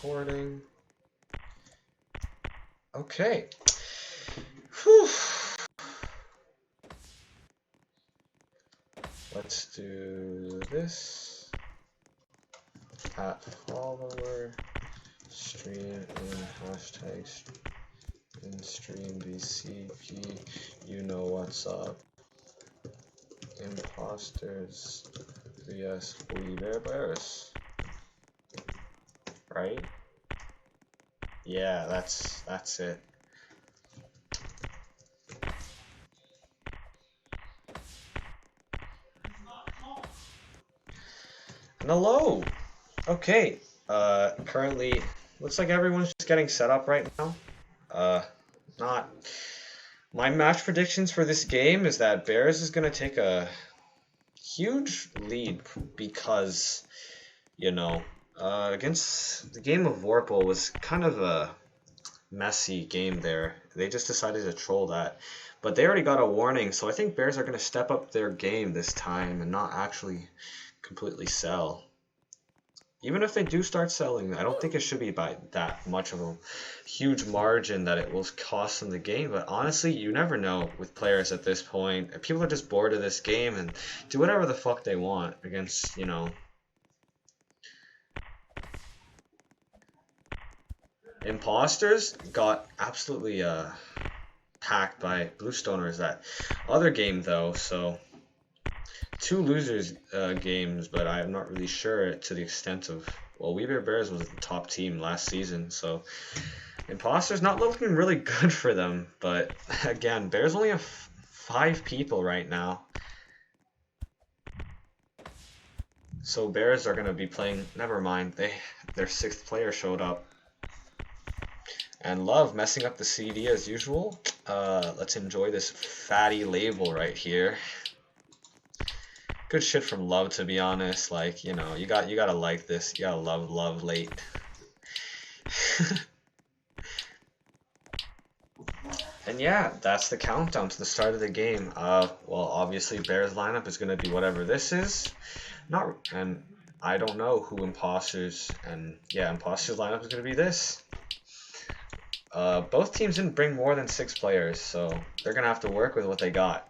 Recording. Okay. Whew. Let's do this. At follower stream in hashtags in stream BCP. You know what's up. Imposters vs VDL. Right? Yeah, that's it. And hello. Okay. Currently looks like everyone's just getting set up right now. Not my match predictions for this game is that Bears is gonna take a huge lead because, against the game of Vorpal was kind of a messy game there. They just decided to troll that. But they already got a warning, so I think Bears are going to step up their game this time and not actually completely sell. Even if they do start selling, I don't think it should be by that much of a huge margin that it will cost them the game. But honestly, you never know with players at this point. People are just bored of this game and do whatever the fuck they want against, Imposters got absolutely packed by Bluestoners that other game though, so two losers games, but I'm not really sure to the extent of, well, VDL was the top team last season, so Imposters not looking really good for them, but again, Bears only have 5 people right now. So Bears are going to be playing, never mind, their 6th player showed up. And Love messing up the CD as usual. Let's enjoy this fatty label right here. Good shit from Love, to be honest. Like, you gotta like this. You gotta love late. And yeah, that's the countdown to the start of the game. Well, obviously Bears lineup is gonna be whatever this is. And I don't know who Imposters, and yeah, Imposters lineup is gonna be this. Both teams didn't bring more than 6 players, so they're gonna have to work with what they got,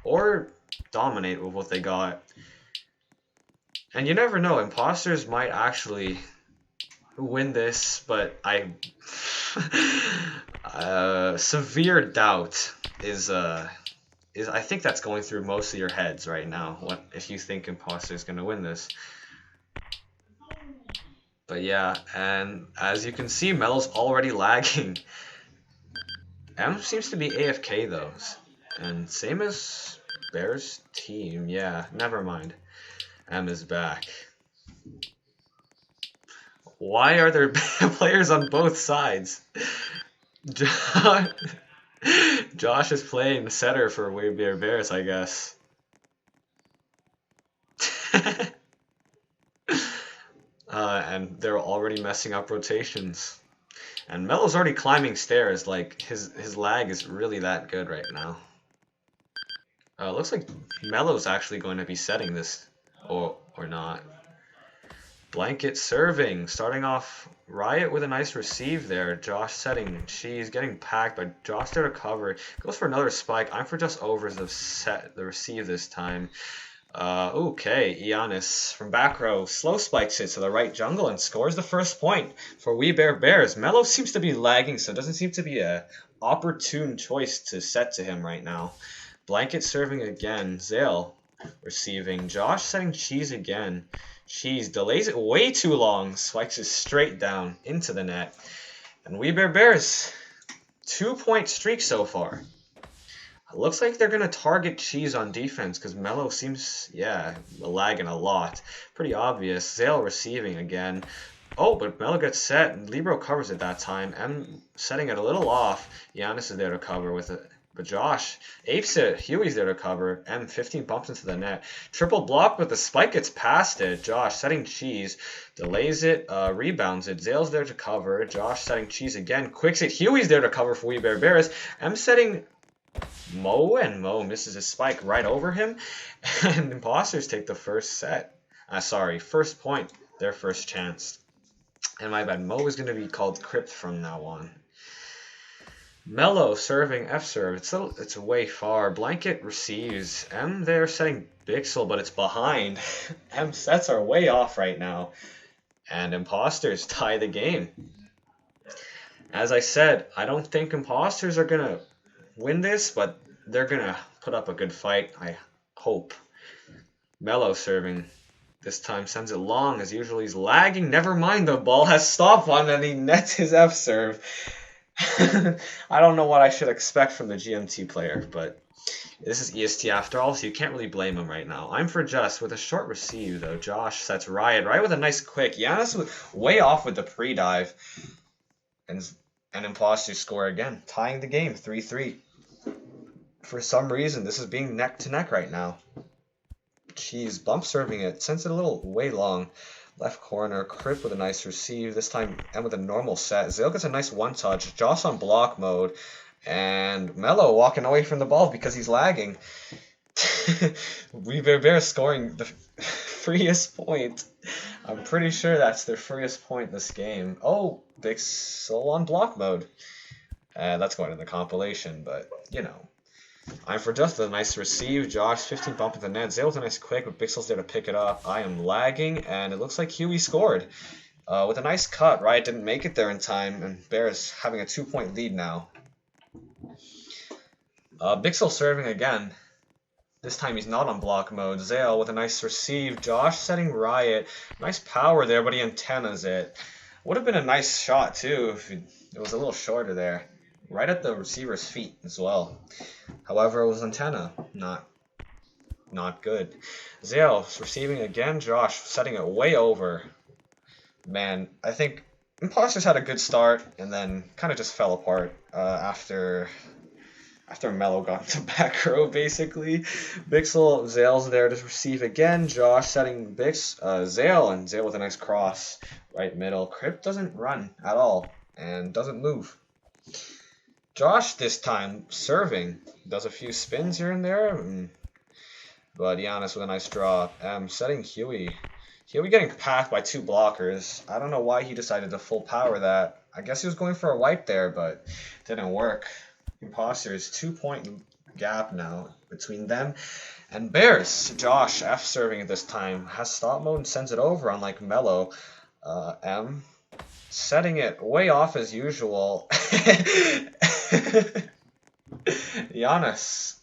or dominate with what they got. And you never know, Imposters might actually win this, but severe doubt is I think that's going through most of your heads right now. What if you think Imposters gonna win this? But yeah, and as you can see, Melo's already lagging. M seems to be AFK though, and same as Bears team. Yeah, never mind. M is back. Why are there players on both sides? Josh is playing the setter for VDL, I guess. And they're already messing up rotations. And Melo's already climbing stairs. Like, his lag is really that good right now. Looks like Melo's actually going to be setting this, or not. Blanket serving, starting off Riot with a nice receive there. Josh setting, she's getting packed, but Josh there to cover. Goes for another spike. I'm for just overs of set the receive this time. Okay, Giannis from back row slow spikes it to the right jungle and scores the first point for VDL. Melo seems to be lagging, so it doesn't seem to be a opportune choice to set to him right now. Blanket serving again. Zale receiving. Josh setting cheese again. Cheese delays it way too long. Spikes it straight down into the net. And VDL 2-point streak so far. It looks like they're going to target Cheese on defense because Melo seems, lagging a lot. Pretty obvious. Zale receiving again. Oh, but Melo gets set and Libro covers it that time. M setting it a little off. Giannis is there to cover with it. But Josh apes it. Huey's there to cover. M 15 bumps into the net. Triple block, but the spike gets past it. Josh setting Cheese. Delays it. Rebounds it. Zale's there to cover. Josh setting Cheese again. Quicks it. Huey's there to cover for VDL. M setting Mo, and Mo misses a spike right over him. And Imposters take the first set. First point. Their first chance. And my bad, Mo is going to be called Crypt from now on. Mello serving F serve. It's way far. Blanket receives. M there setting Bixel, but it's behind. M sets are way off right now. And Imposters tie the game. As I said, I don't think Imposters are going to win this, but they're going to put up a good fight, I hope. Mello serving. This time sends it long, as usual he's lagging. Never mind, the ball has stop on and he nets his F serve. I don't know what I should expect from the GMT player, but this is EST after all, so you can't really blame him right now. I'm for Just with a short receive, though. Josh sets Riot. Riot with a nice quick. Giannis was way off with the pre-dive. And Imposters score again, tying the game 3-3. For some reason, this is being neck to neck right now. Jeez, bump serving it. Sends it a little way long. Left corner, Crip with a nice receive. This time, and with a normal set. Zale gets a nice one-touch. Josh on block mode. And Mello walking away from the ball because he's lagging. Bear scoring the freest point. I'm pretty sure that's their freest point this game. Oh, Bixel on block mode. That's going in the compilation, but, you know. I'm for Just a nice receive. Josh, 15 bump at the net. Zale with a nice quick, but Bixel's there to pick it up. I am lagging, and it looks like Huey scored. With a nice cut, right? Didn't make it there in time, and Bear is having a 2-point lead now. Bixel serving again. This time he's not on block mode. Zale with a nice receive. Josh setting Riot. Nice power there, but he antennas it. Would have been a nice shot, too, if it was a little shorter there. Right at the receiver's feet as well. However, it was antenna. Not good. Zale receiving again. Josh setting it way over. Man, I think Imposters had a good start and then kind of just fell apart after Mello got into back row, basically. Bixel, Zale's there to receive again. Josh setting Zale, and Zale with a nice cross. Right middle. Crypt doesn't run at all and doesn't move. Josh this time serving. Does a few spins here and there. But Giannis with a nice drop. Setting Huey. Huey getting packed by 2 blockers. I don't know why he decided to full power that. I guess he was going for a wipe there, but didn't work. Imposters, 2-point gap now between them and Bears. Josh F serving at this time. Has stop mode and sends it over, unlike Mello. M setting it way off as usual. Giannis,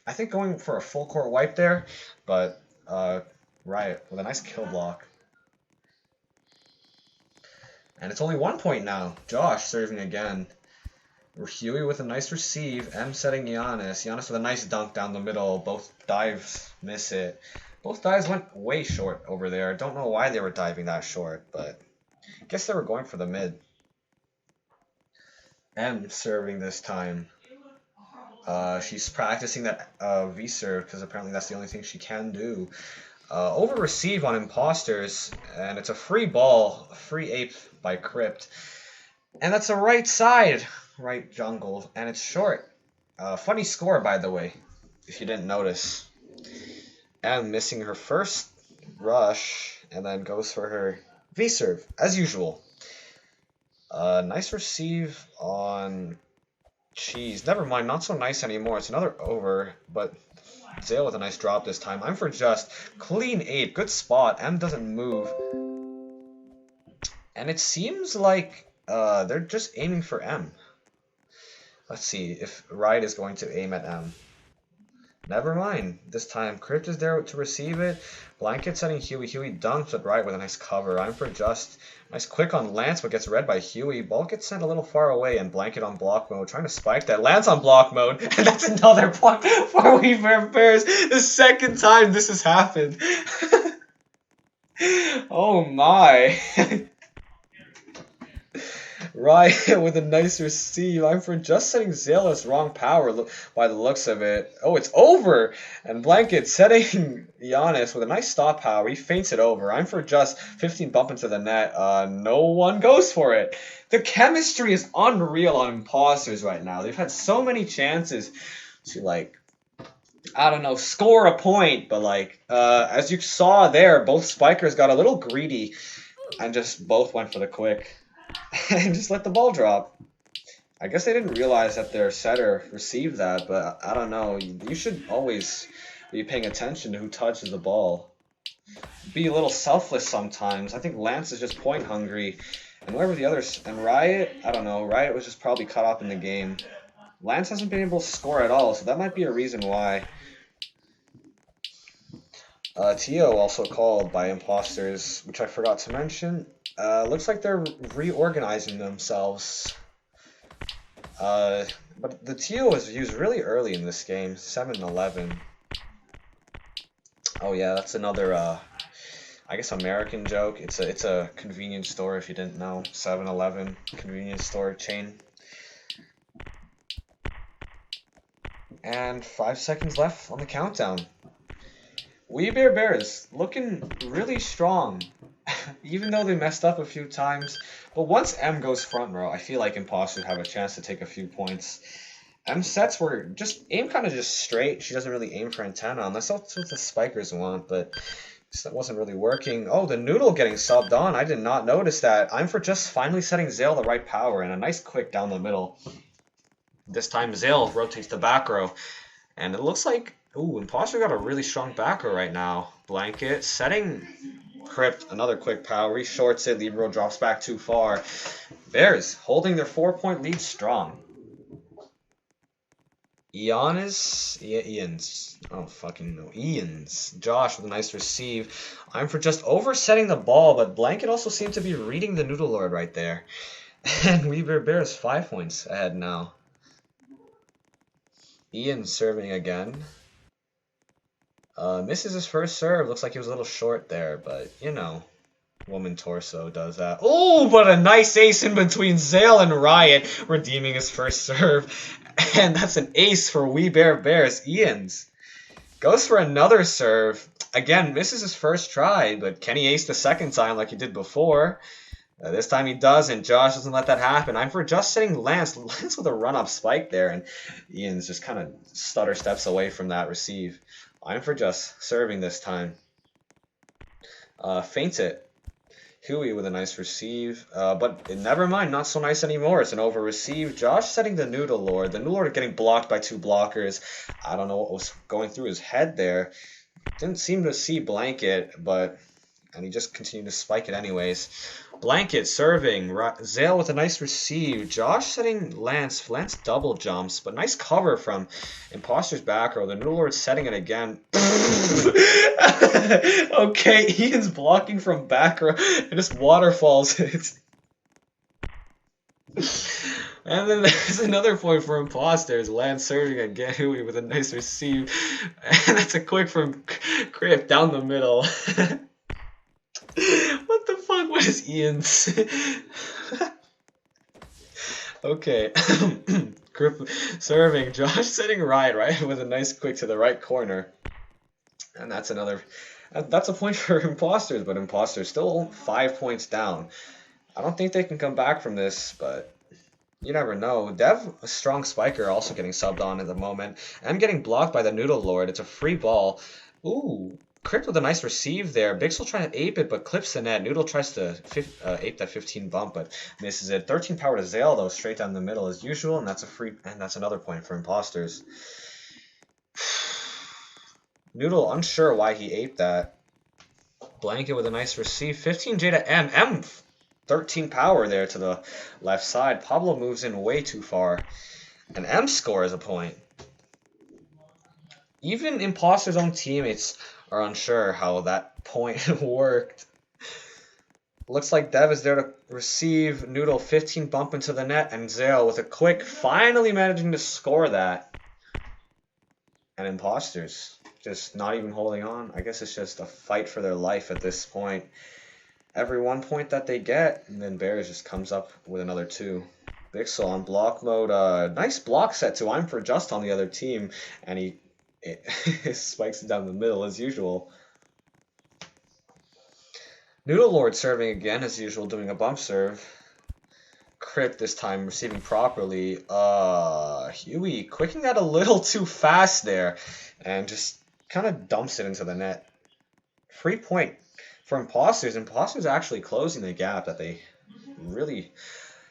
I think going for a full court wipe there, but Riot with a nice kill block. And it's only 1 point now. Josh serving again. Huey with a nice receive. M setting Giannis. Giannis with a nice dunk down the middle. Both dives miss it. Both dives went way short over there. Don't know why they were diving that short, but I guess they were going for the mid. M serving this time. She's practicing that V serve because apparently that's the only thing she can do. Over receive on Imposters, and it's a free ball, free ape by Crypt. And that's a right side, right jungle, and it's short. Funny score, by the way, if you didn't notice. M missing her first rush, and then goes for her V serve, as usual. Nice receive on Cheese. Never mind, not so nice anymore. It's another over, but Zale with a nice drop this time. I'm for Just. Clean 8. Good spot. M doesn't move. And it seems like they're just aiming for M. Let's see if Riot is going to aim at M. Never mind. This time, Crypt is there to receive it. Blanket setting Huey. Huey dunks at Riot with a nice cover. I'm for Just. Nice quick on Lance, but gets read by Huey. Ball gets sent a little far away, and Blanket on block mode. Trying to spike that. Lance on block mode. And that's another point for Weaver Bears. The second time this has happened. Oh my. Riot with a nice receive. I'm for Just setting Zale's wrong power by the looks of it. Oh, it's over! And Blanket setting Giannis with a nice stop power. He feints it over. I'm for Just 15 bump into the net. No one goes for it. The chemistry is unreal on Imposters right now. They've had so many chances to, like, I don't know, score a point. But, like, as you saw there, both spikers got a little greedy. and just both went for the quick and just let the ball drop. I guess they didn't realize that their setter received that, but I don't know. You should always be paying attention to who touches the ball. Be a little selfless sometimes. I think Lance is just point hungry. And wherever the others... And Riot, I don't know. Riot was just probably caught up in the game. Lance hasn't been able to score at all, so that might be a reason why. TO also called by Imposters, which I forgot to mention. Looks like they're reorganizing themselves. But the TO was used really early in this game, 7-11. Oh yeah, that's another, I guess American joke. It's a convenience store if you didn't know. 7-Eleven convenience store chain. And 5 seconds left on the countdown. We Bear Bears looking really strong, even though they messed up a few times. But once M goes front row, I feel like Imposters have a chance to take a few points. M sets were just aim kind of just straight. She doesn't really aim for antenna, unless that's what the spikers want, but that wasn't really working. Oh, the noodle getting subbed on. I did not notice that. I'm for just finally setting Zale the right power and a nice quick down the middle. This time Zale rotates the back row. And it looks like, ooh, Imposter got a really strong back row right now. Blanket setting Crypt, another quick power. He shorts it. Libero drops back too far. Bears holding their 4-point lead strong. Ian's, I don't fucking know. Ian's. Josh with a nice receive. I'm for just oversetting the ball, but Blanket also seemed to be reading the Noodle Lord right there. And Weaver Bears 5 points ahead now. Ian serving again. Misses his first serve. Looks like he was a little short there, but you know, woman torso does that. Oh, but a nice ace in between Zale and Riot, redeeming his first serve. And that's an ace for We Bear Bears. Ian's goes for another serve. Again, misses his first try, but can he ace the second time like he did before? This time he does, and Josh doesn't let that happen. I'm for just sitting Lance with a run-up spike there, and Ian's just kind of stutter steps away from that receive. I'm for just serving this time. Feints it. Huey with a nice receive, but never mind, not so nice anymore. It's an over receive. Josh setting the Noodle Lord. The Noodle Lord getting blocked by 2 blockers. I don't know what was going through his head there. Didn't seem to see Blanket, and he just continued to spike it anyways. Blanket serving. Zale with a nice receive. Josh setting Lance. Lance double jumps, but nice cover from Imposter's back row. The Noodle Lord setting it again. Okay, Ian's blocking from back row. It just waterfalls. And then there's another point for Imposters. Lance serving again Huey with a nice receive. And that's a quick from Crypt down the middle. What the fuck was Ian's? Okay. Grip serving. Josh setting right with a nice quick to the right corner. And that's another. That's a point for Imposters, but Imposters still 5 points down. I don't think they can come back from this, but you never know. Dev, a strong spiker, also getting subbed on at the moment. I'm getting blocked by the Noodle Lord. It's a free ball. Ooh. Crypt with a nice receive there. Bixel trying to ape it, but clips the net. Noodle tries to ape that 15 bump, but misses it. 13 power to Zale, though, straight down the middle as usual, and that's another point for Imposters. Noodle unsure why he aped that. Blanket with a nice receive. 15J to M. M 13 power there to the left side. Pablo moves in way too far, and M scores a point. Even Imposter's own teammates are unsure how that point worked. Looks like Dev is there to receive. Noodle 15 bump into the net, and Zale with a quick finally managing to score that. And Imposters just not even holding on. I guess it's just a fight for their life at this point. Every 1 point that they get, and then Bears just comes up with another 2. Bixel on block mode. Nice block set too. I'm for just on the other team, and he spikes it down the middle as usual. Noodle Lord serving again as usual, doing a bump serve. Crypt this time receiving properly. Huey quicking that a little too fast there, and just kind of dumps it into the net. Free point for Imposters, Imposters actually closing the gap that they really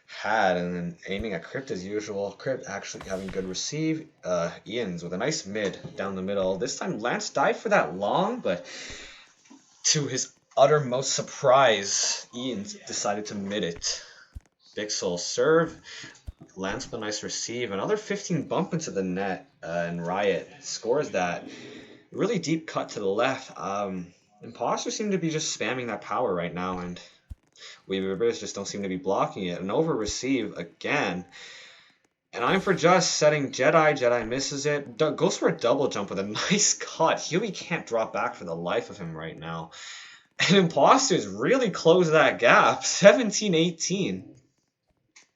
had, and then aiming at Crypt as usual. Crypt actually having good receive. Ian's with a nice mid down the middle. This time Lance dived for that long, but to his uttermost surprise, Ian decided to mid it. Big Soul serve. Lance with a nice receive. Another 15 bump into the net, and Riot scores that. Really deep cut to the left. Imposters seem to be just spamming that power right now, and Weavers just don't seem to be blocking it. An over receive again. And I'm for just setting Jedi. Jedi misses it. Goes for a double jump with a nice cut. Huey can't drop back for the life of him right now. And Imposters really close that gap. 17-18.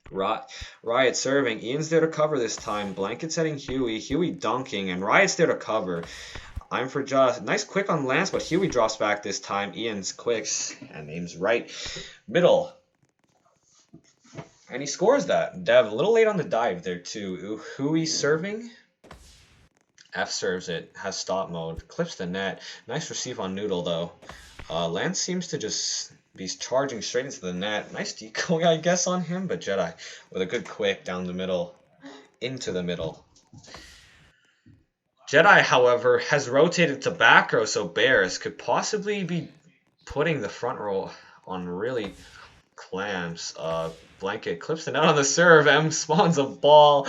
Riot serving. Ian's there to cover this time. Blanket setting Huey. Huey dunking. And Riot's there to cover. I'm for just. Nice quick on Lance, but Huey drops back this time. Ian's quicks and aims right middle. And he scores that. Dev, a little late on the dive there, too. Huey serving. F serves it. Has stop mode. Clips the net. Nice receive on Noodle, though. Lance seems to just be charging straight into the net. Nice decoy, I guess, on him. But Jedi with a good quick down the middle. Into the middle. Jedi, however, has rotated to back row, so Bears could possibly be putting the front row on really clams. Blanket clips the net on the serve. M spawns a ball.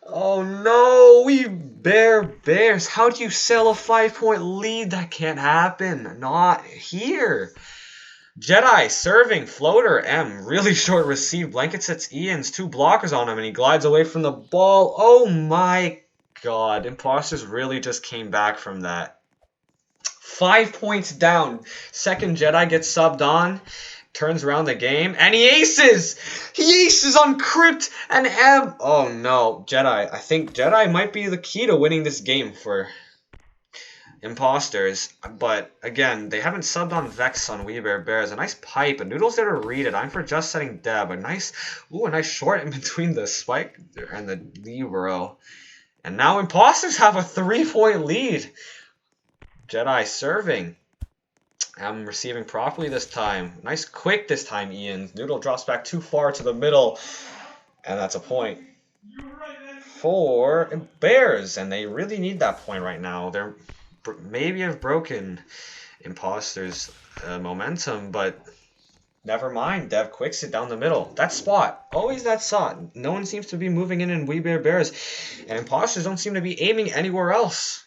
Oh no, Bears. How do you sell a 5-point lead? That can't happen. Not here. Jedi serving, floater, M, really short receive. Blanket sets Ian's 2 blockers on him, and he glides away from the ball. Oh my god, Imposters really just came back from that. 5 points down. Second Jedi gets subbed on. Turns around the game, and he aces! He aces on Crypt and M. Oh no, Jedi. I think Jedi might be the key to winning this game for Imposters. But again, they haven't subbed on Vex on Bears. A nice pipe, and Noodle's there to read it. I'm for just setting Deb. A nice short in between the spike and the libero. And now Imposters have a 3-point lead. Jedi serving. I'm receiving properly this time. Nice quick this time, Ian. Noodle drops back too far to the middle. And that's a point for Bears. And they really need that point right now. They're maybe have broken Imposters' momentum, but never mind. Dev quicks it down the middle. That spot. Always that spot. No one seems to be moving in Bears. And Imposters don't seem to be aiming anywhere else.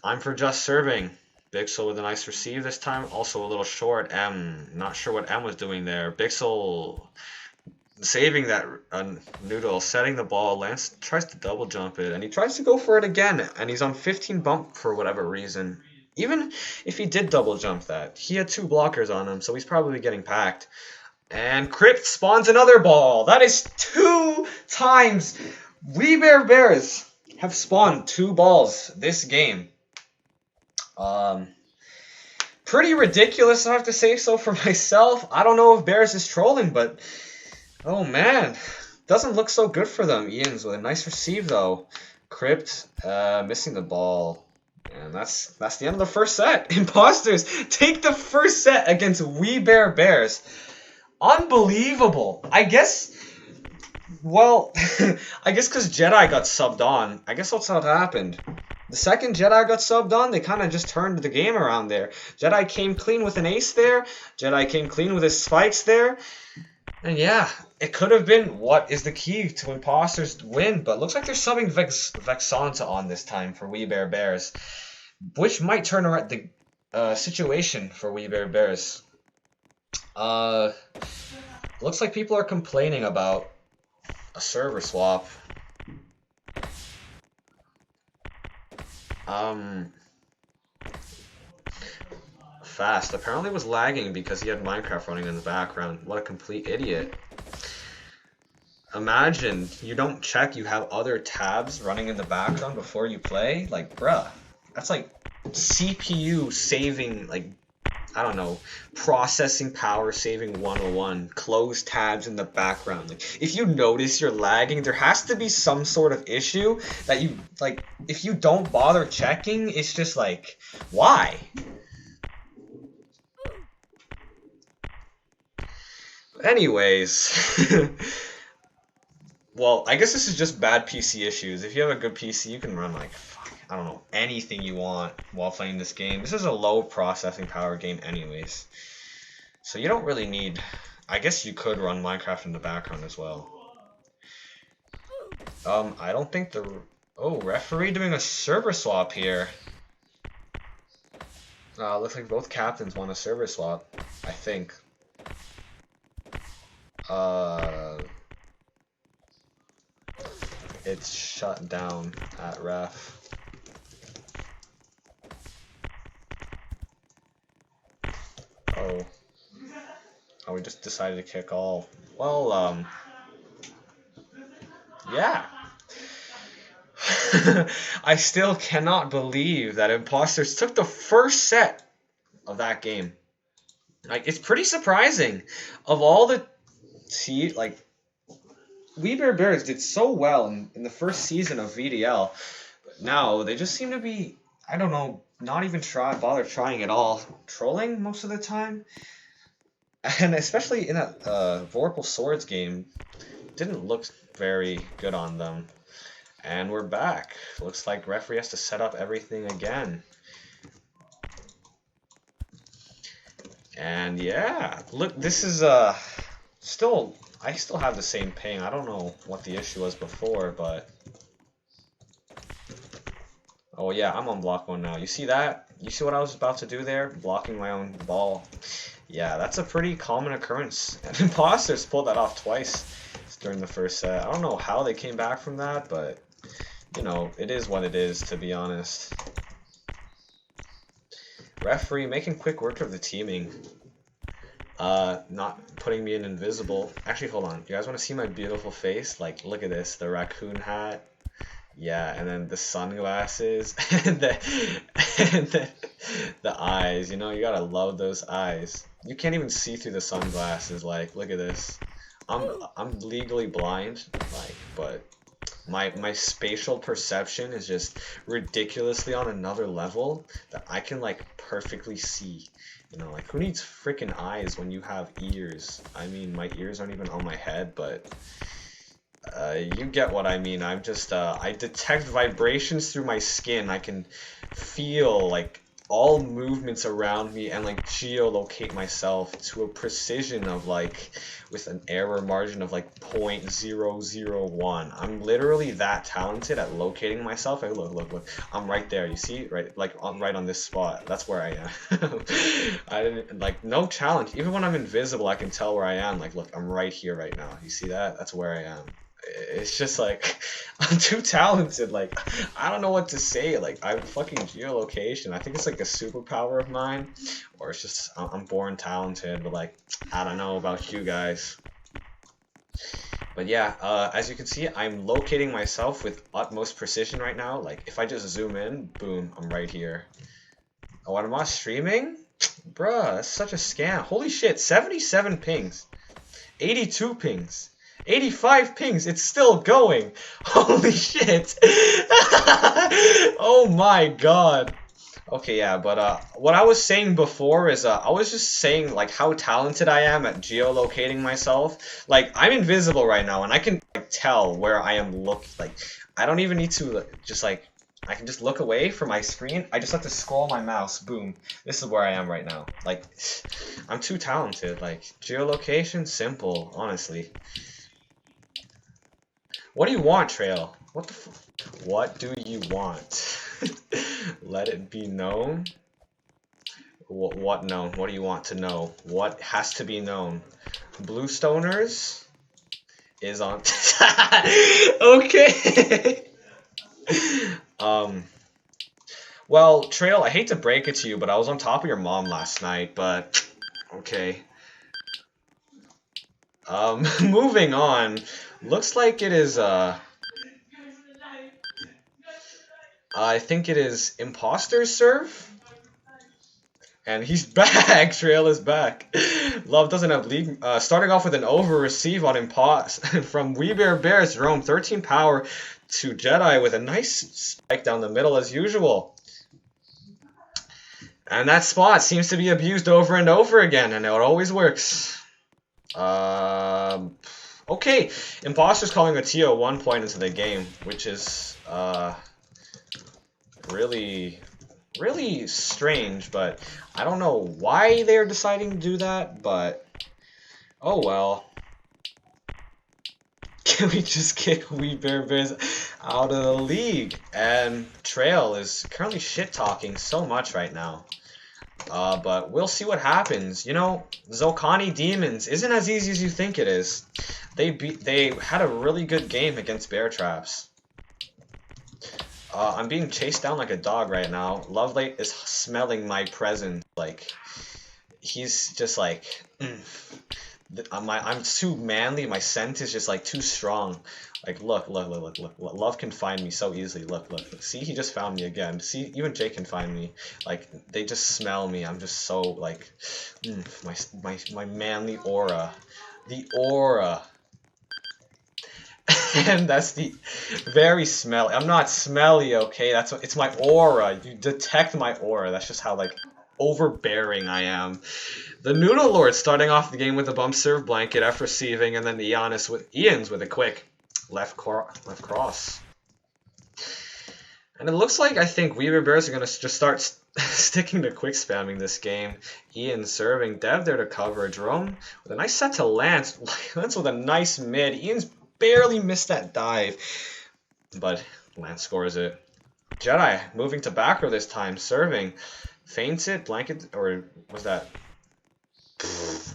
I'm for just serving. Big Soul with a nice receive this time. Also a little short. M. Not sure what M was doing there. Big Soul saving that Noodle. Setting the ball. Lance tries to double jump it. And he tries to go for it again. And he's on 15 bump for whatever reason. Even if he did double jump that, he had 2 blockers on him. So he's probably getting packed. And Crypt spawns another ball. That is 2 times. Bears have spawned 2 balls this game. Pretty ridiculous, I have to say so for myself. I don't know if Bears is trolling, but oh man, doesn't look so good for them. Ian's with a nice receive though. Crypt missing the ball, and that's the end of the first set. Imposters take the first set against Bears. Unbelievable. I guess. Well, I guess because Jedi got subbed on. I guess that's how it happened. The second Jedi got subbed on, they kind of just turned the game around there. Jedi came clean with an ace there. Jedi came clean with his spikes there. And yeah, it could have been what is the key to Imposters win. But looks like they're subbing Vexanta on this time for Bears. Which might turn around the situation for Bears. Looks like people are complaining about a server swap. Fast apparently was lagging because he had Minecraft running in the background. What a complete idiot. Imagine you don't check you have other tabs running in the background before you play. Like, bruh, that's like CPU saving, like, I don't know, processing power saving 101. Close tabs in the background. Like, if you notice you're lagging, there has to be some sort of issue that you, like, if you don't bother checking, it's just like, why? Anyways, well, I guess this is just bad PC issues. If you have a good PC, you can run like, fuck, I don't know, anything you want while playing this game. This is a low processing power game anyways. So you don't really need, I guess you could run Minecraft in the background as well. I don't think oh, referee doing a server swap here. Looks like both captains want a server swap, I think. It's shut down at ref. Oh, we just decided to kick all. Well, yeah. I still cannot believe that Imposters took the first set of that game. Like, it's pretty surprising. Of all the We Bear Bears did so well in the first season of VDL, but now they just seem to be, I don't know, not even bother trying at all. Trolling most of the time. And especially in that Vorpal Swords game, didn't look very good on them. And we're back. Looks like referee has to set up everything again. And yeah, look, this is I still have the same ping. I don't know what the issue was before, but oh yeah, I'm on block 1 now. You see that? You see what I was about to do there? Blocking my own ball. Yeah, that's a pretty common occurrence. And Imposters pulled that off twice during the first set. I don't know how they came back from that, but you know, it is what it is, to be honest. Referee making quick work of the teaming. Not putting me in invisible. Actually, hold on. You guys want to see my beautiful face? Like, look at this. The raccoon hat. Yeah, and then the sunglasses. and the eyes. You know, you gotta love those eyes. You can't even see through the sunglasses. Like, look at this. I'm legally blind. Like, but my spatial perception is just ridiculously on another level that I can like perfectly see. You know, like who needs freaking eyes when you have ears? I mean, my ears aren't even on my head, but you get what I mean. I'm just I detect vibrations through my skin. I can feel like all movements around me and like geolocate myself to a precision of like with an error margin of like 0.001. I'm literally that talented at locating myself. Hey, look, I'm right there. You see, right, like right on this spot. That's where I am. I didn't like no challenge. Even when I'm invisible, I can tell where I am. Like, look, I'm right here right now. You see that? That's where I am. It's just like I'm too talented. Like I don't know what to say. Like I'm fucking geolocation. I think it's like a superpower of mine, or it's just I'm born talented. But like I don't know about you guys. But yeah, as you can see, I'm locating myself with utmost precision right now. Like if I just zoom in, boom, I'm right here. Oh, what am I streaming? Bruh, that's such a scam. Holy shit, 77 pings, 82 pings. 85 pings, it's still going. Holy shit. Oh my god. Okay, yeah, but what I was saying before is I was just saying like how talented I am at geolocating myself. Like I'm invisible right now and I can like, tell where I am like I don't even need to just like I can just look away from my screen. I just have to scroll my mouse. Boom. This is where I am right now. Like I'm too talented. Like geolocation simple, honestly. What do you want, Trail? What do you want? Let it be known. What known? What do you want to know? What has to be known? Bluestoners is on. Okay. Well, Trail, I hate to break it to you, but I was on top of your mom last night. But okay. Moving on. Looks like it is, I think it is Imposters serve? And he's back! Trail is back. Love doesn't have league. Starting off with an over-receive on from We Bear Bears, Rome, 13 power to Jedi with a nice spike down the middle as usual. And that spot seems to be abused over and over again, and it always works. Okay, Imposters calling a TO 1 point into the game, which is really, really strange, but I don't know why they're deciding to do that, but oh well. Can we just kick We Bear Bears out of the league? And Trail is currently shit-talking so much right now. But we'll see what happens. You know, Zokani Demons isn't as easy as you think it is. They had a really good game against Bear Traps. I'm being chased down like a dog right now. Lovelate is smelling my presence. Like, he's just like, I'm too manly. My scent is just like too strong. Like, look. Love can find me so easily. Look. See, he just found me again. See, even Jake can find me. Like, they just smell me. I'm just so like, my manly aura, the aura. And that's the very smelly. I'm not smelly, okay? It's my aura. You detect my aura. That's just how like overbearing I am. The Noodle Lord starting off the game with a bump serve blanket F receiving, and then the Ian's with a quick left cross. And it looks like I think Weaver Bears are gonna just start sticking to quick spamming this game. Ian serving, Dev there to cover, Jerome with a nice set to Lance. Lance with a nice mid. Ian's barely missed that dive, but Lance scores it. Jedi moving to back row this time, serving, feints it, blanket, or was that?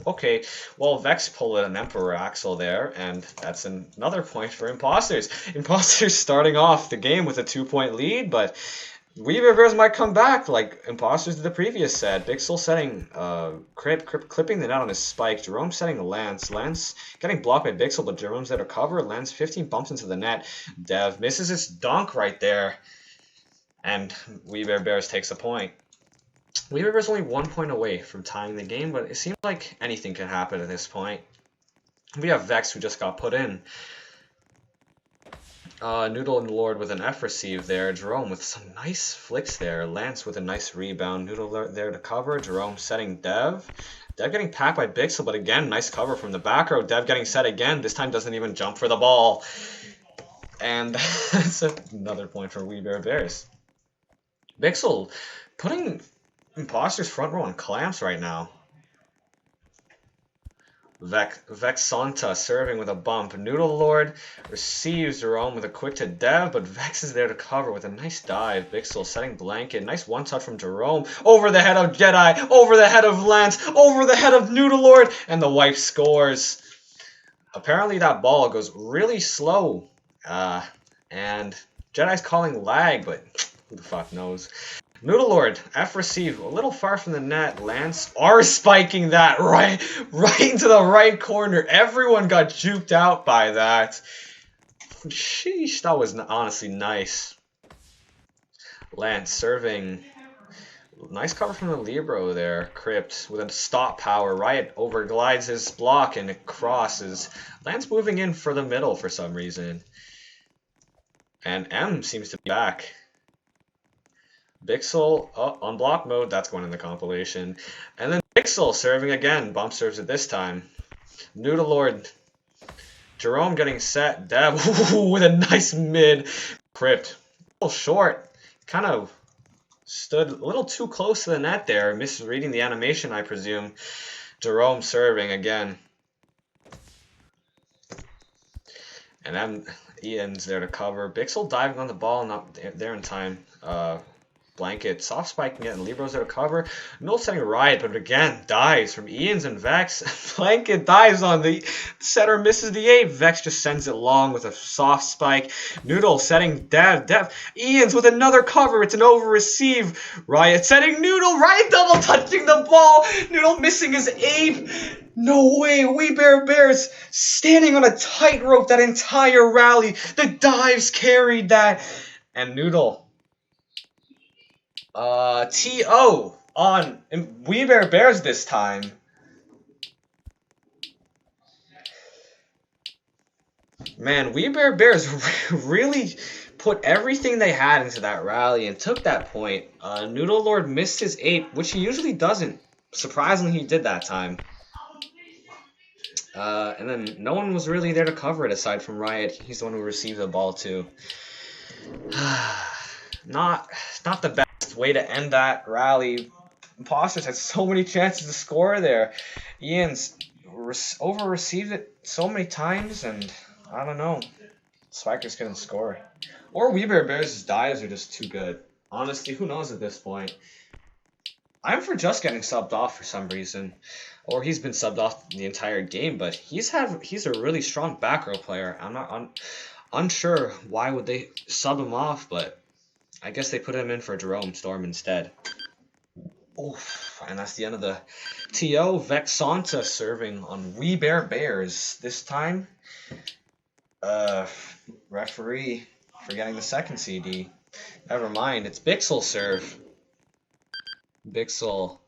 Okay, well, Vex pulled an Emperor Axel there, and that's another point for Imposters. Imposters starting off the game with a 2-point lead, but Weaver Bears might come back, like Imposters did the previous set. Bixel setting, clipping the net on his spike. Jerome setting Lance. Lance getting blocked by Bixel, but Jerome's there to cover. Lance 15 bumps into the net. Dev misses his dunk right there, and Weaver Bears takes a point. Weaver Bears only 1 point away from tying the game, but it seems like anything can happen at this point. We have Vex who just got put in. Noodle and Lord with an F receive there. Jerome with some nice flicks there. Lance with a nice rebound. Noodle there to cover. Jerome setting Dev. Dev getting packed by Bixel, but again, nice cover from the back row. Dev getting set again. This time doesn't even jump for the ball. And that's another point for We Bear Bears. Bixel putting Imposters front row on clamps right now. Vexanta serving with a bump. Noodle Lord receives Jerome with a quick to Dev, but Vex is there to cover with a nice dive. Bixel setting blanket. Nice one touch from Jerome. Over the head of Jedi. Over the head of Lance. Over the head of Noodle Lord. And the wife scores. Apparently that ball goes really slow. And Jedi's calling lag, but who the fuck knows. Noodle Lord, F receive, a little far from the net. Lance R spiking that right into the right corner. Everyone got juked out by that. Sheesh, that was honestly nice. Lance serving. Nice cover from the Libero there. Crypt with a stop power. Riot overglides his block and it crosses. Lance moving in for the middle for some reason. And M seems to be back. Bixel on block mode, that's going in the compilation. And then Bixel serving again, bump serves it this time. Noodle Lord, Jerome getting set, Dev with a nice mid. Crypt, a little short, kind of stood a little too close to the net there, misreading the animation I presume. Jerome serving again. And then Ian's there to cover. Bixel diving on the ball, not there in time. Blanket, soft spike getting Liberos there to cover. Noodle setting Riot, but again, dives from Ian's and Vex. Blanket dives on the setter, misses the 8. Vex just sends it long with a soft spike. Noodle setting Dev. Ian's with another cover. It's an over receive. Riot setting Noodle. Riot double touching the ball. Noodle missing his 8. No way. We Bears standing on a tightrope that entire rally. The dives carried that. And Noodle. TO on We Bears this time. Man, We Bears really put everything they had into that rally and took that point. Noodle Lord missed his 8, which he usually doesn't. Surprisingly, he did that time. And then no one was really there to cover it aside from Riot. He's the one who received the ball too. not the best way to end that rally. Imposters had so many chances to score there. Ian's over-received it so many times, and I don't know. Spikers couldn't score. Or We Bear Bears' dives are just too good. Honestly, who knows at this point? I'm for just getting subbed off for some reason. Or he's been subbed off the entire game, but he's a really strong back row player. I'm not unsure why would they sub him off, but I guess they put him in for Jerome Storm instead. Oof, and that's the end of the TO. Vexanta serving on We Bear Bears. This time, referee forgetting the second CD. Never mind, it's Bixel serve. Bixel.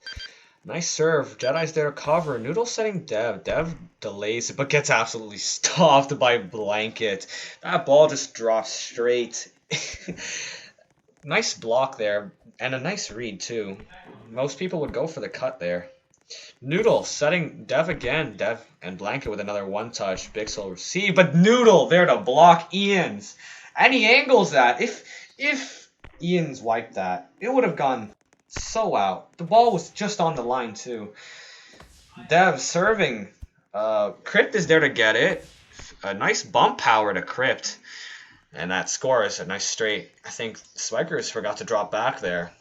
Nice serve. Jedi's there to cover. Noodle setting Dev. Dev delays it, but gets absolutely stopped by Blanket. That ball just drops straight. Nice block there, and a nice read, too. Most people would go for the cut there. Noodle setting Dev again. Dev and Blanket with another one-touch. Bixel receive, but Noodle there to block Ian's. And he angles that. If Ian's wiped that, it would have gone so out. The ball was just on the line, too. Dev serving. Crypt is there to get it. A nice bump power to Crypt. And that scores a nice straight. I think Spikers forgot to drop back there.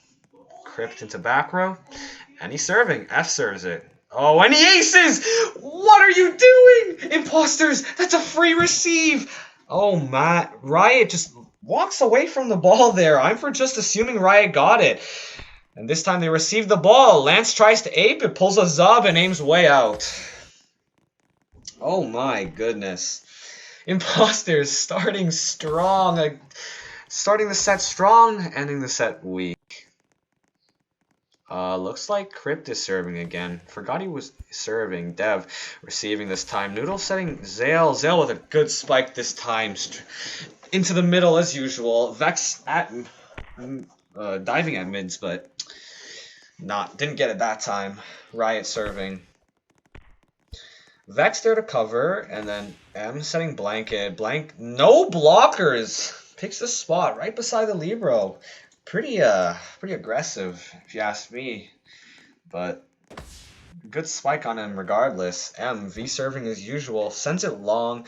Crypt into back row. And he's serving. F serves it. Oh, and he aces! What are you doing? Imposters, that's a free receive. Oh, my. Riot just walks away from the ball there. I'm for just assuming Riot got it. And this time they receive the ball. Lance tries to ape it, pulls a zub, and aims way out. Oh, my goodness. Imposters starting strong. Starting the set strong, ending the set weak. Looks like Crypt is serving again. Forgot he was serving. Dev receiving this time. Noodle setting Zale. Zale with a good spike this time. Into the middle as usual. Vex at diving at mids, but didn't get it that time. Riot serving. Vex there to cover, and then M setting Blanket. No blockers. Picks the spot right beside the Libero. Pretty aggressive, if you ask me. But good spike on him regardless. M, V serving as usual. Sends it long.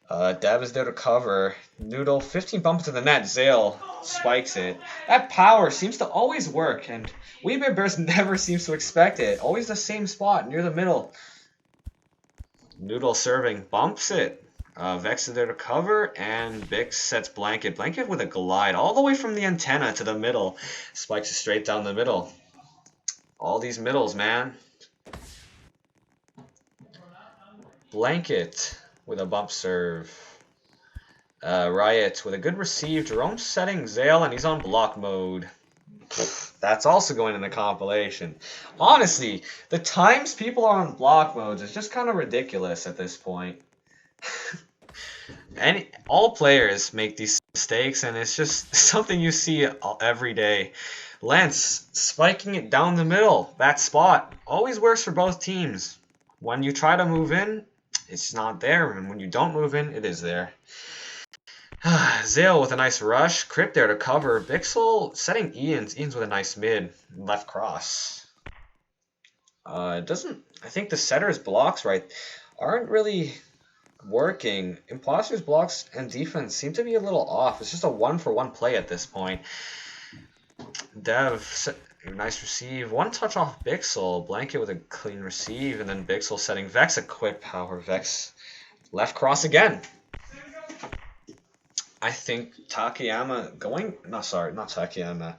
Dev is there to cover. Noodle, 15 bump to the net. Zale spikes it. That power seems to always work, and We Bear Bears never seems to expect it. Always the same spot, near the middle. Noodle serving, bumps it. Vex is there to cover, and Bix sets Blanket. Blanket with a glide all the way from the antenna to the middle. Spikes it straight down the middle. All these middles, man. Blanket with a bump serve. Riot with a good receive. Jerome setting Zale, and he's on block mode. That's also going in the compilation. Honestly, the times people are on block modes is just kind of ridiculous at this point. All players make these mistakes, and it's just something you see every day. Lance spiking it down the middle. That spot always works for both teams. When you try to move in, it's not there, and when you don't move in, it is there. Zale with a nice rush. Crypt there to cover. Bixel setting Ian's with a nice mid. Left cross. I think the setter's blocks aren't really working. Imposters blocks and defense seem to be a little off. It's just a 1-for-1 play at this point. Dev, nice receive. One touch off Bixel. Blanket with a clean receive, and then Bixel setting Vex a quick power. Vex left cross again. I think Takayama not Takayama.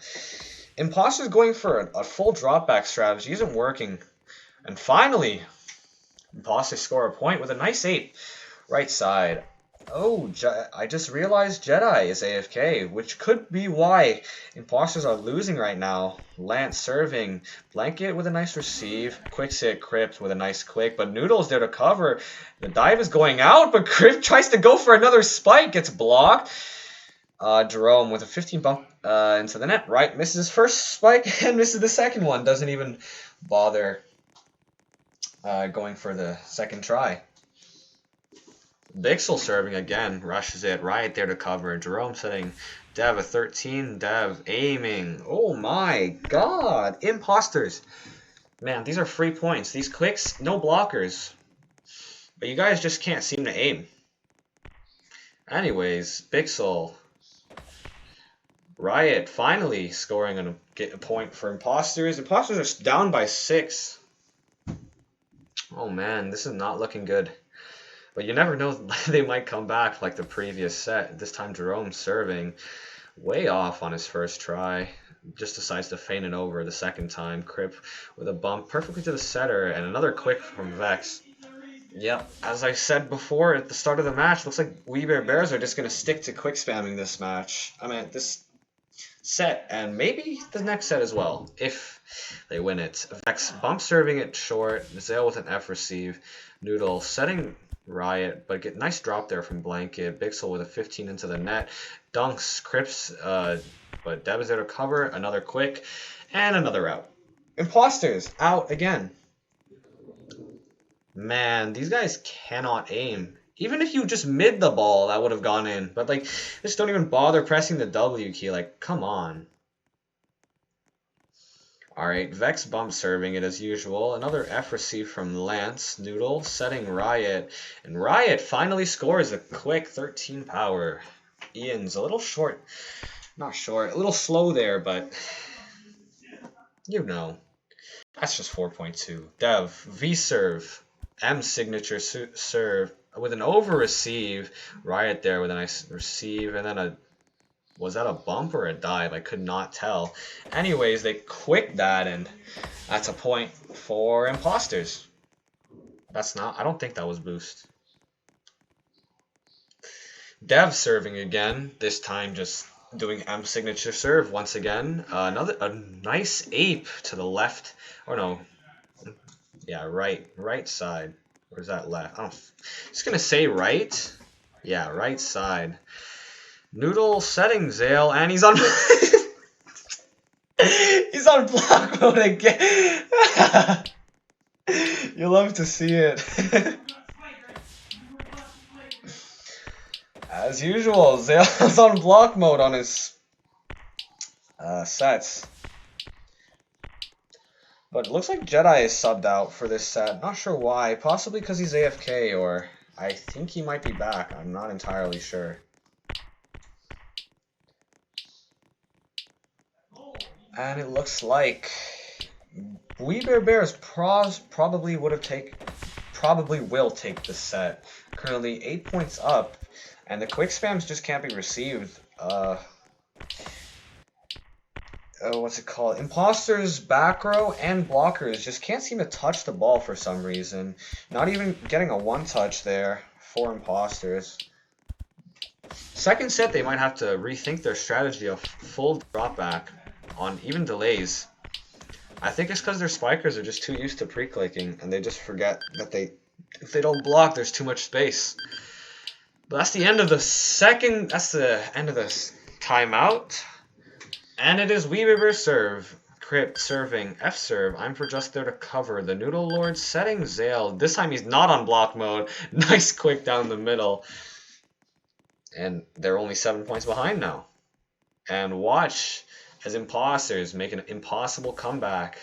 Imposters going for a full drop back strategy isn't working. And finally, Imposters score a point with a nice 8. Right side. Oh, I just realized Jedi is AFK, which could be why Imposters are losing right now. Lance serving. Blanket with a nice receive. Quick sit Crypt with a nice quick, but Noodle's there to cover. The dive is going out, but Crypt tries to go for another spike. Gets blocked. Jerome with a 15 bump into the net. Right, misses his first spike and misses the second one. Doesn't even bother going for the second try. Bixel serving again, rushes it right there to cover. Jerome setting Dev a 13. Dev aiming. Oh my god. Imposters. Man, these are free points. These quicks, no blockers. But you guys just can't seem to aim. Anyways, Bixel. Riot finally scoring a point for Imposters. Imposters are down by 6. Oh man, this is not looking good. But you never know, they might come back like the previous set. This time Jerome serving way off on his first try. Just decides to feint it over the second time. Crip with a bump perfectly to the setter, and another quick from Vex. Yep, as I said before at the start of the match, looks like We Bear Bears are just going to stick to quick spamming this match. I mean, this set, and maybe the next set as well, if they win it. Vex bump serving it short. Zale with an F receive. Noodle setting Riot, but get nice drop there from Blanket. Bixel with a 15 into the net. Dunks, Crips, but Deb is there to cover. Another quick, and another out. Imposters out again. Man, these guys cannot aim. Even if you just mid the ball, that would have gone in. But, like, just don't even bother pressing the W key. Like, come on. Alright, Vex bump serving it as usual. Another F receive from Lance. Noodle setting Riot. And Riot finally scores a quick 13 power. Ian's a little short. Not short. A little slow there, but you know. That's just 4.2. Dev, V serve. M signature serve. With an over receive. Riot there with a nice receive. And then a... Was that a bump or a dive? I could not tell. Anyways, they quick that, and that's a point for Imposters. That's not... I don't think that was boost. Dev serving again. This time just doing M signature serve once again. A nice ape to the left. Or no. Yeah, right side. Or is that left? I'm just going to say right. Yeah, right side. Noodle setting Zale, and he's on he's on block mode again. You love to see it. As usual, Zale's on block mode on his sets. But it looks like Jedi is subbed out for this set. Not sure why. Possibly because he's AFK, or I think he might be back. I'm not entirely sure. And it looks like We Bear Bears probably will take the set. Currently 8 points up, and the quick spams just can't be received. What's it called? Imposters, back row, and blockers just can't seem to touch the ball for some reason. Not even getting a one touch there for Imposters. Second set, they might have to rethink their strategy of full drop back on even delays. I think it's because their spikers are just too used to pre-clicking, and they just forget that if they don't block, there's too much space. But that's the end of the timeout. And it is Weaver serve. Crypt serving, F serve. I'm for just there to cover. The Noodle Lord setting Zale. This time he's not on block mode. Nice quick down the middle. And they're only 7 points behind now. And watch as Imposters make an impossible comeback.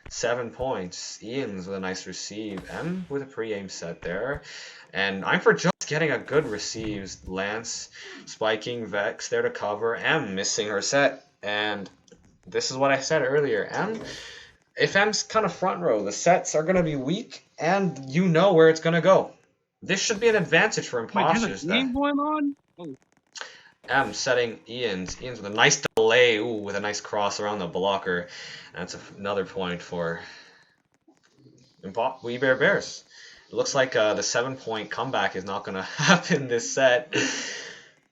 7 points. Ian's with a nice receive. M with a pre-aim set there. And I'm for just getting a good receive. Lance spiking, Vex there to cover. M missing her set. And this is what I said earlier. If M's kind of front row, the sets are going to be weak, and you know where it's going to go. This should be an advantage for Imposters. Wait, going on? Oh. M setting Ian's with a nice delay, with a nice cross around the blocker. That's another point for We Bear Bears. It looks like the 7-point comeback is not going to happen this set.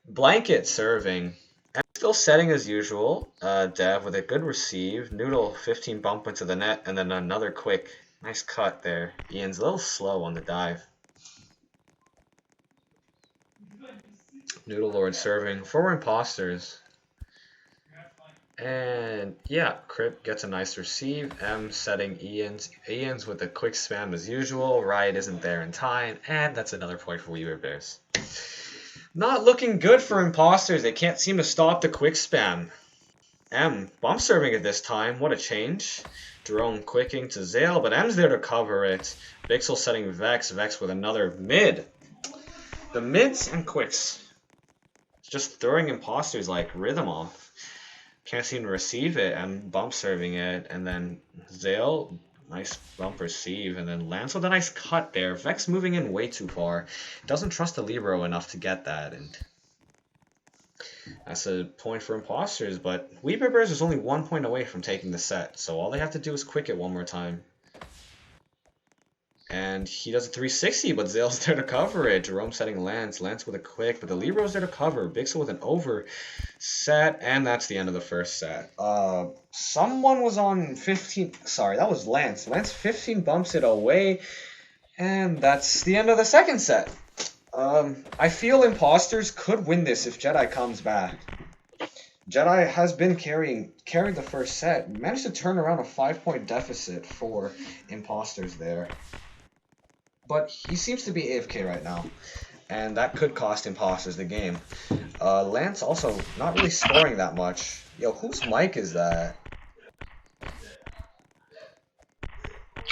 Blanket serving. M still setting as usual. Dev with a good receive. Noodle 15 bump into the net, and then another quick. Nice cut there. Ian's a little slow on the dive. Noodle Lord serving for Imposters. And yeah, Crip gets a nice receive. M setting Ian's with a quick spam as usual. Riot isn't there in time, and that's another point for Weaver Bears. Not looking good for Imposters. They can't seem to stop the quick spam. M bump serving it this time. What a change. Jerome quicking to Zale, but M's there to cover it. Bixel setting Vex. Vex with another mid. The mids and quicks. Just throwing Imposters like rhythm off. Can't seem to receive it, and bump serving it, and then Zale, nice bump receive, and then lands with a nice cut there. Vex moving in way too far. Doesn't trust the Libero enough to get that, and that's a point for Imposters, but Weaver Bears is only 1 point away from taking the set, so all they have to do is quick it one more time. And he does a 360, but Zale's there to cover it. Jerome setting Lance. Lance with a quick, but the Libero's there to cover. Bixel with an over set, and that's the end of the first set. Someone was on 15. Sorry, that was Lance. Lance 15 bumps it away, and that's the end of the second set. I feel Imposters could win this if Jedi comes back. Jedi has been carried the first set. Managed to turn around a 5-point deficit for Imposters there. But he seems to be AFK right now, and that could cost Imposters the game. Lance also not really scoring that much. Yo, whose mic is that?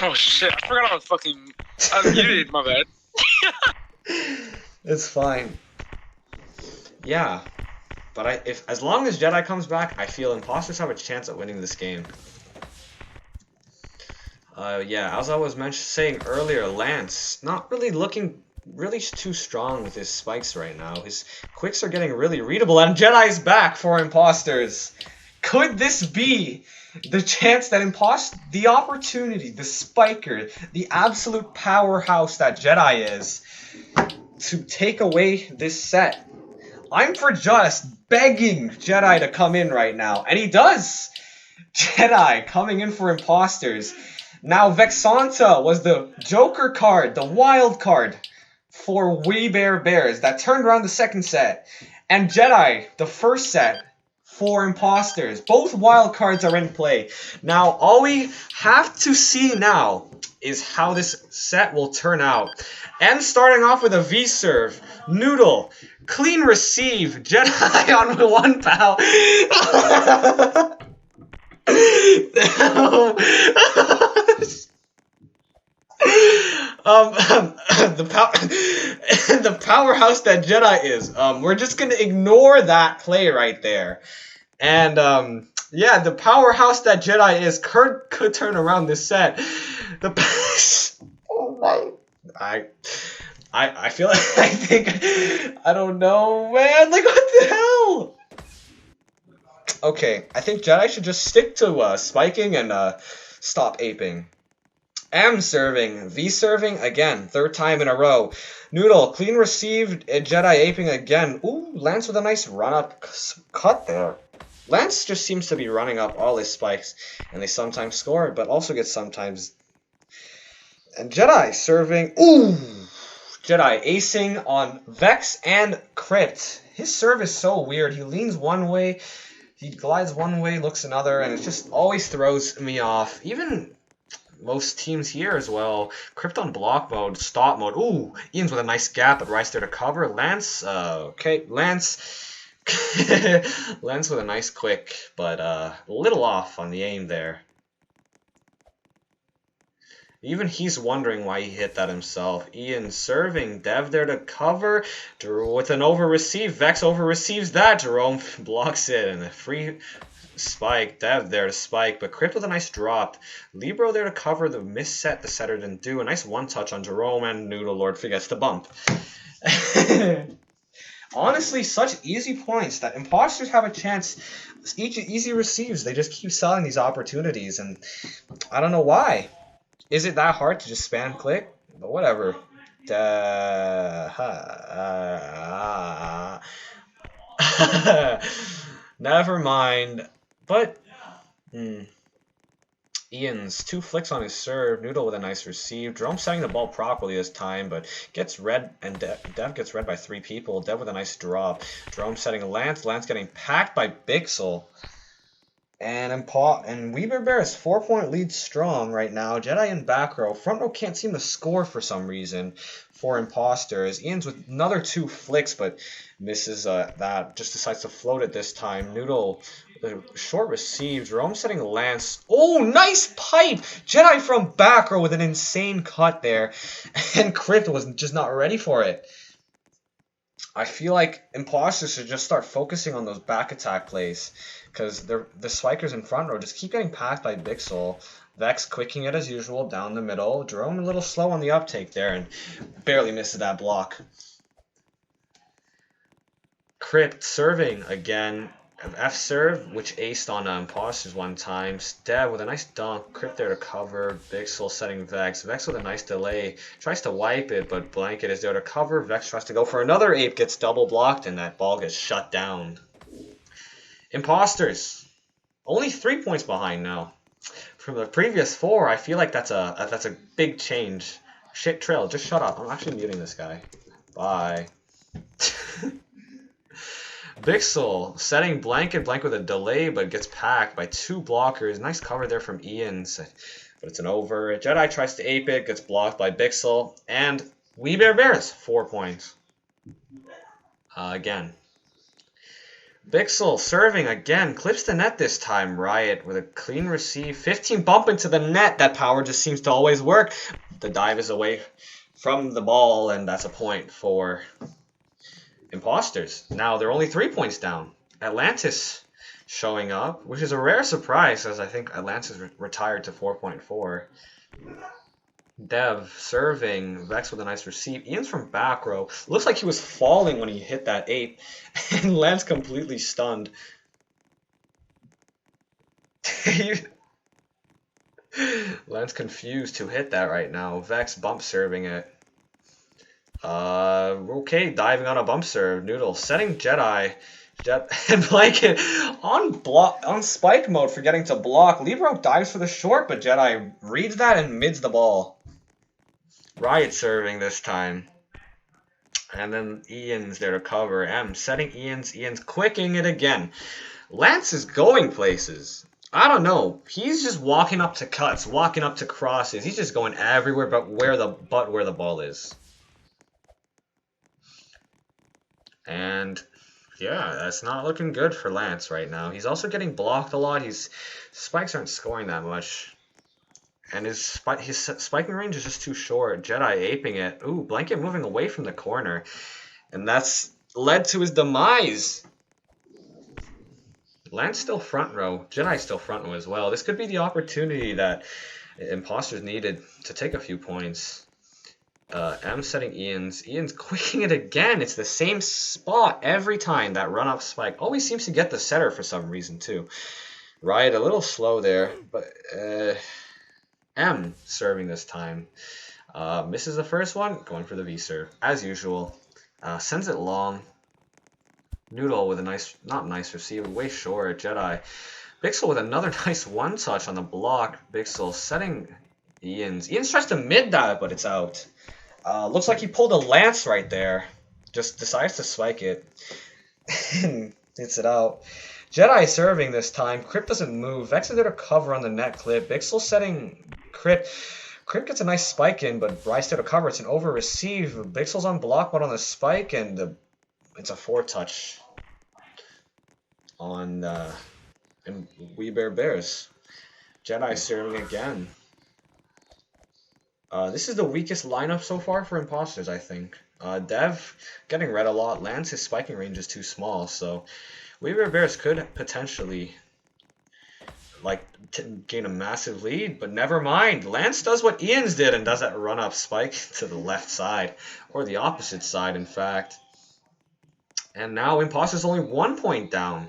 Oh shit, I forgot I was fucking unmuted, my bad. It's fine. Yeah, but as long as Jedi comes back, I feel Imposters have a chance at winning this game. Yeah, as I was saying earlier, Lance not really looking too strong with his spikes right now. His quicks are getting really readable, and Jedi's back for Imposters. Could this be the chance that the opportunity, the spiker, the absolute powerhouse that Jedi is, to take away this set? I'm for just begging Jedi to come in right now, and he does! Jedi coming in for Imposters. Now, Vexanta was the Joker card, the wild card for Weaver Bears that turned around the second set. And Jedi, the first set for Imposters. Both wild cards are in play. Now, all we have to see now is how this set will turn out. And starting off with a V-serve, Noodle, clean receive, Jedi on 1 pow. The powerhouse that Jedi is. We're just gonna ignore that play right there, and yeah, the powerhouse that Jedi is could turn around this set. Oh my! I feel like I don't know, man. Like, what the hell? Okay, I think Jedi should just stick to spiking and stop aping. M serving, V serving again, 3rd time in a row. Noodle, clean received, Jedi aping again. Ooh, Lance with a nice run-up cut there. Lance just seems to be running up all his spikes, and they sometimes score, but also get sometimes. And Jedi serving, ooh! Jedi acing on Vex and Crypt. His serve is so weird. He leans one way, he glides one way, looks another, and it just always throws me off. Even most teams here as well. Crypt on block mode, stop mode. Ooh, Ian's with a nice gap, but Rice there to cover. Lance, okay, Lance. Lance with a nice quick, but a little off on the aim there. Even he's wondering why he hit that himself. Ian serving, Dev there to cover. With an over receive, Vex over receives that. Jerome blocks it, and a free spike. Dev there to spike, but Crypt with a nice drop. Libero there to cover the misset the setter didn't do. A nice one-touch on Jerome, and Noodle Lord forgets to bump. Honestly, such easy points that Imposters have a chance. Easy receives. They just keep selling these opportunities, and I don't know why. Is it that hard to just spam click? But whatever. Never mind. But Ian's 2 flicks on his serve. Noodle with a nice receive. Jerome setting the ball properly this time, but gets read, and Dev gets read by 3 people. Dev with a nice drop. Jerome setting Lance. Lance getting packed by Bixel. And Weber Bear is 4-point lead strong right now. Jedi in back row. Front row can't seem to score for some reason for Imposters. Ian's with another 2 flicks, but misses that. Just decides to float it this time. Noodle, short receive. Jerome setting Lance. Oh, nice pipe! Jedi from back row with an insane cut there. And Crypt was just not ready for it. I feel like Imposters should just start focusing on those back attack plays. Because the spikers in front row just keep getting packed by Bixel. Vex quicking it as usual down the middle. Jerome a little slow on the uptake there and barely misses that block. Crypt serving again. F serve, which aced on Imposters one time. Dev with a nice dunk. Crypt there to cover. Bixel setting Vex. Vex with a nice delay. Tries to wipe it, but Blanket is there to cover. Vex tries to go for another ape. Gets double blocked, and that ball gets shut down. Imposters. Only 3 points behind now. From the previous 4, I feel like that's a big change. Shit, Trail, just shut up. I'm actually muting this guy. Bye. Bixel setting Blanket with a delay, but gets packed by 2 blockers. Nice cover there from Ian's, but it's an over. Jedi tries to ape it, gets blocked by Bixel, and We Bears 4 points. Again. Bixel serving again, clips the net this time. Riot with a clean receive. 15 bump into the net. That power just seems to always work. The dive is away from the ball, and that's a point for Imposters. Now they're only 3 points down. Atlantis showing up, which is a rare surprise, as I think Atlantis retired to 4.4. Dev serving, Vex with a nice receive. Ian's from back row. Looks like he was falling when he hit that 8. And Lance completely stunned. Lance confused to hit that right now. Vex bump serving it. Okay, diving on a bump serve. Noodle setting Jedi. And Blanket on spike mode, forgetting to block. Libero dives for the short, but Jedi reads that and mids the ball. Riot serving this time. And then Ian's there to cover. M setting Ian's quicking it again. Lance is going places. I don't know. He's just walking up to cuts, walking up to crosses. He's just going everywhere but where the ball is. And yeah, that's not looking good for Lance right now. He's also getting blocked a lot. His spikes aren't scoring that much. And his spiking range is just too short. Jedi aping it. Ooh, Blanket moving away from the corner. And that's led to his demise. Lance still front row. Jedi still front row as well. This could be the opportunity that Imposters needed to take a few points. M setting Ian's. Ian's quicking it again. It's the same spot every time. That run-up spike always seems to get the setter for some reason, too. Riot a little slow there, but M serving this time. Misses the first one, going for the V-serve, as usual. Sends it long. Noodle with a not nice receive, way short. Jedi. Bixel with another nice one-touch on the block. Bixel setting Ian's. Ian's tries to mid that, but it's out. Looks like he pulled a Lance right there. Just decides to spike it. And hits it out. Jedi serving this time. Crypt doesn't move. Vex is there to cover on the net clip. Bixel setting Crypt. Crypt gets a nice spike in, but Bryce there to cover. It's an over receive. Bixel's on block, but on the spike, and it's a 4-touch on and We Bears. Jedi serving again. This is the weakest lineup so far for Imposters, I think. Dev getting red a lot. Lance, his spiking range is too small, so Weaver Bears could potentially gain a massive lead, but never mind. Lance does what Ian's did and does that run-up spike to the left side, or the opposite side, in fact. And now Imposters only 1 point down.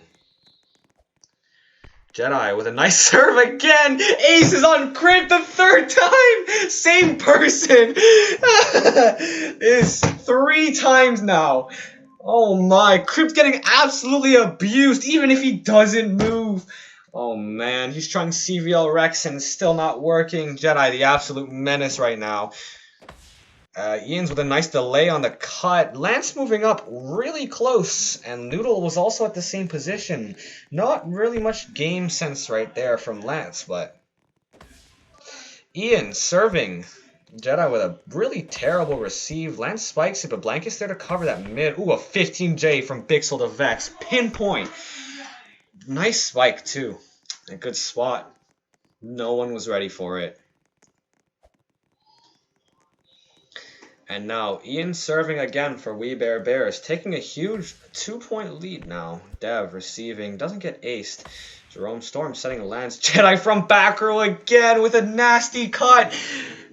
Jedi with a nice serve again. Aces on Crypt the 3rd time. Same person. It's 3 times now. Oh my. Crypt's getting absolutely abused even if he doesn't move. Oh man. He's trying CVL Rex and it's still not working. Jedi the absolute menace right now. Ian's with a nice delay on the cut. Lance moving up really close, and Noodle was also at the same position. Not really much game sense right there from Lance, but Ian serving. Jedi with a really terrible receive. Lance spikes it, but Blanket's there to cover that mid. Ooh, a 15J from Bixel to Vex. Pinpoint. Nice spike, too. A good spot. No one was ready for it. And now Ian serving again for We Bear Bears, taking a huge 2-point lead now. Dev receiving, doesn't get aced. Jerome Storm setting a Lance. Jedi from back row again with a nasty cut.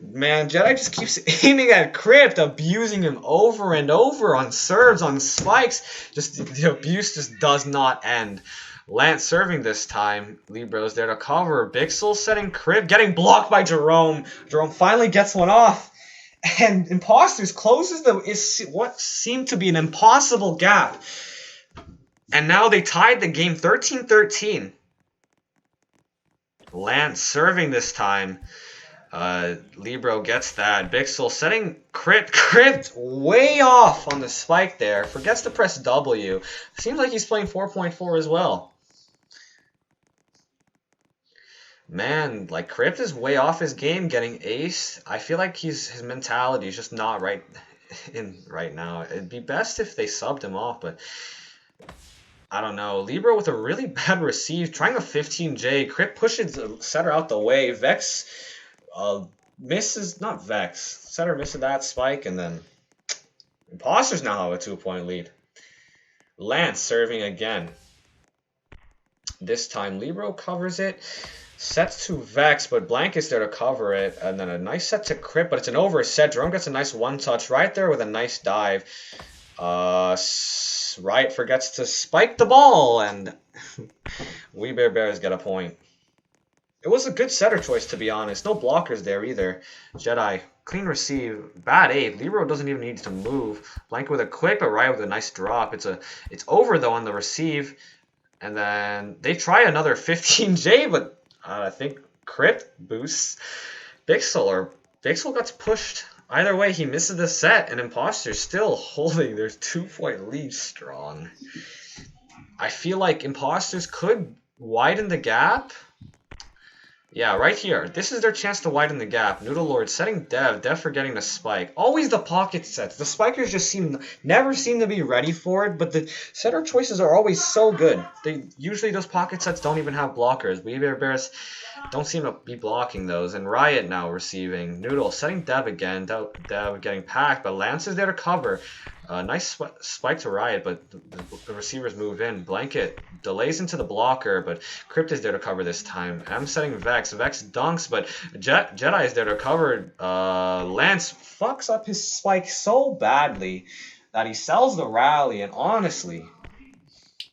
Man, Jedi just keeps aiming at Crypt, abusing him over and over on serves, on spikes. Just the abuse just does not end. Lance serving this time. Libro's there to cover. Bixel setting Crypt, getting blocked by Jerome. Jerome finally gets one off. And Imposters closes what seemed to be an impossible gap. And now they tied the game 13-13. Lance serving this time. Libro gets that. Bixel setting Crypt way off on the spike there. Forgets to press W. Seems like he's playing 4.4 as well. Man, like Crypt is way off his game, getting aced. I feel like his mentality is just not right now. It'd be best if they subbed him off, but I don't know. Libro with a really bad receive, trying a 15J. Crypt pushes the setter out the way. Vex misses, not Vex. Setter misses that spike, and then Imposters now have a 2-point lead. Lance serving again. This time Libro covers it. Sets to Vex, but Blanket's there to cover it. And then a nice set to Crypt, but it's an overset. Jerome gets a nice one-touch right there with a nice dive. Riot forgets to spike the ball, and We Bear Bears get a point. It was a good setter choice, to be honest. No blockers there either. Jedi, clean receive. Bad 8. Libro doesn't even need to move. Blanket with a quick, but Riot with a nice drop. It's over, though, on the receive. And then they try another 15J, but I think Crypt boosts Bixel gets pushed. Either way, he misses the set, and Imposters still holding their 2-point lead strong. I feel like Imposters could widen the gap. Yeah, right here. This is their chance to widen the gap. Noodle Lord setting Dev forgetting the spike. Always the pocket sets. The spikers just never seem to be ready for it, but the setter choices are always so good. Usually those pocket sets don't even have blockers. We Bears don't seem to be blocking those. And Riot now receiving. Noodle setting Dev again. Dev getting packed, but Lance is there to cover. Nice spike to Riot, but the receivers move in. Blanket delays into the blocker, but Crypt is there to cover this time. I'm setting Vex. Vex dunks, but Jedi is there to cover. Lance fucks up his spike so badly that he sells the rally, and honestly,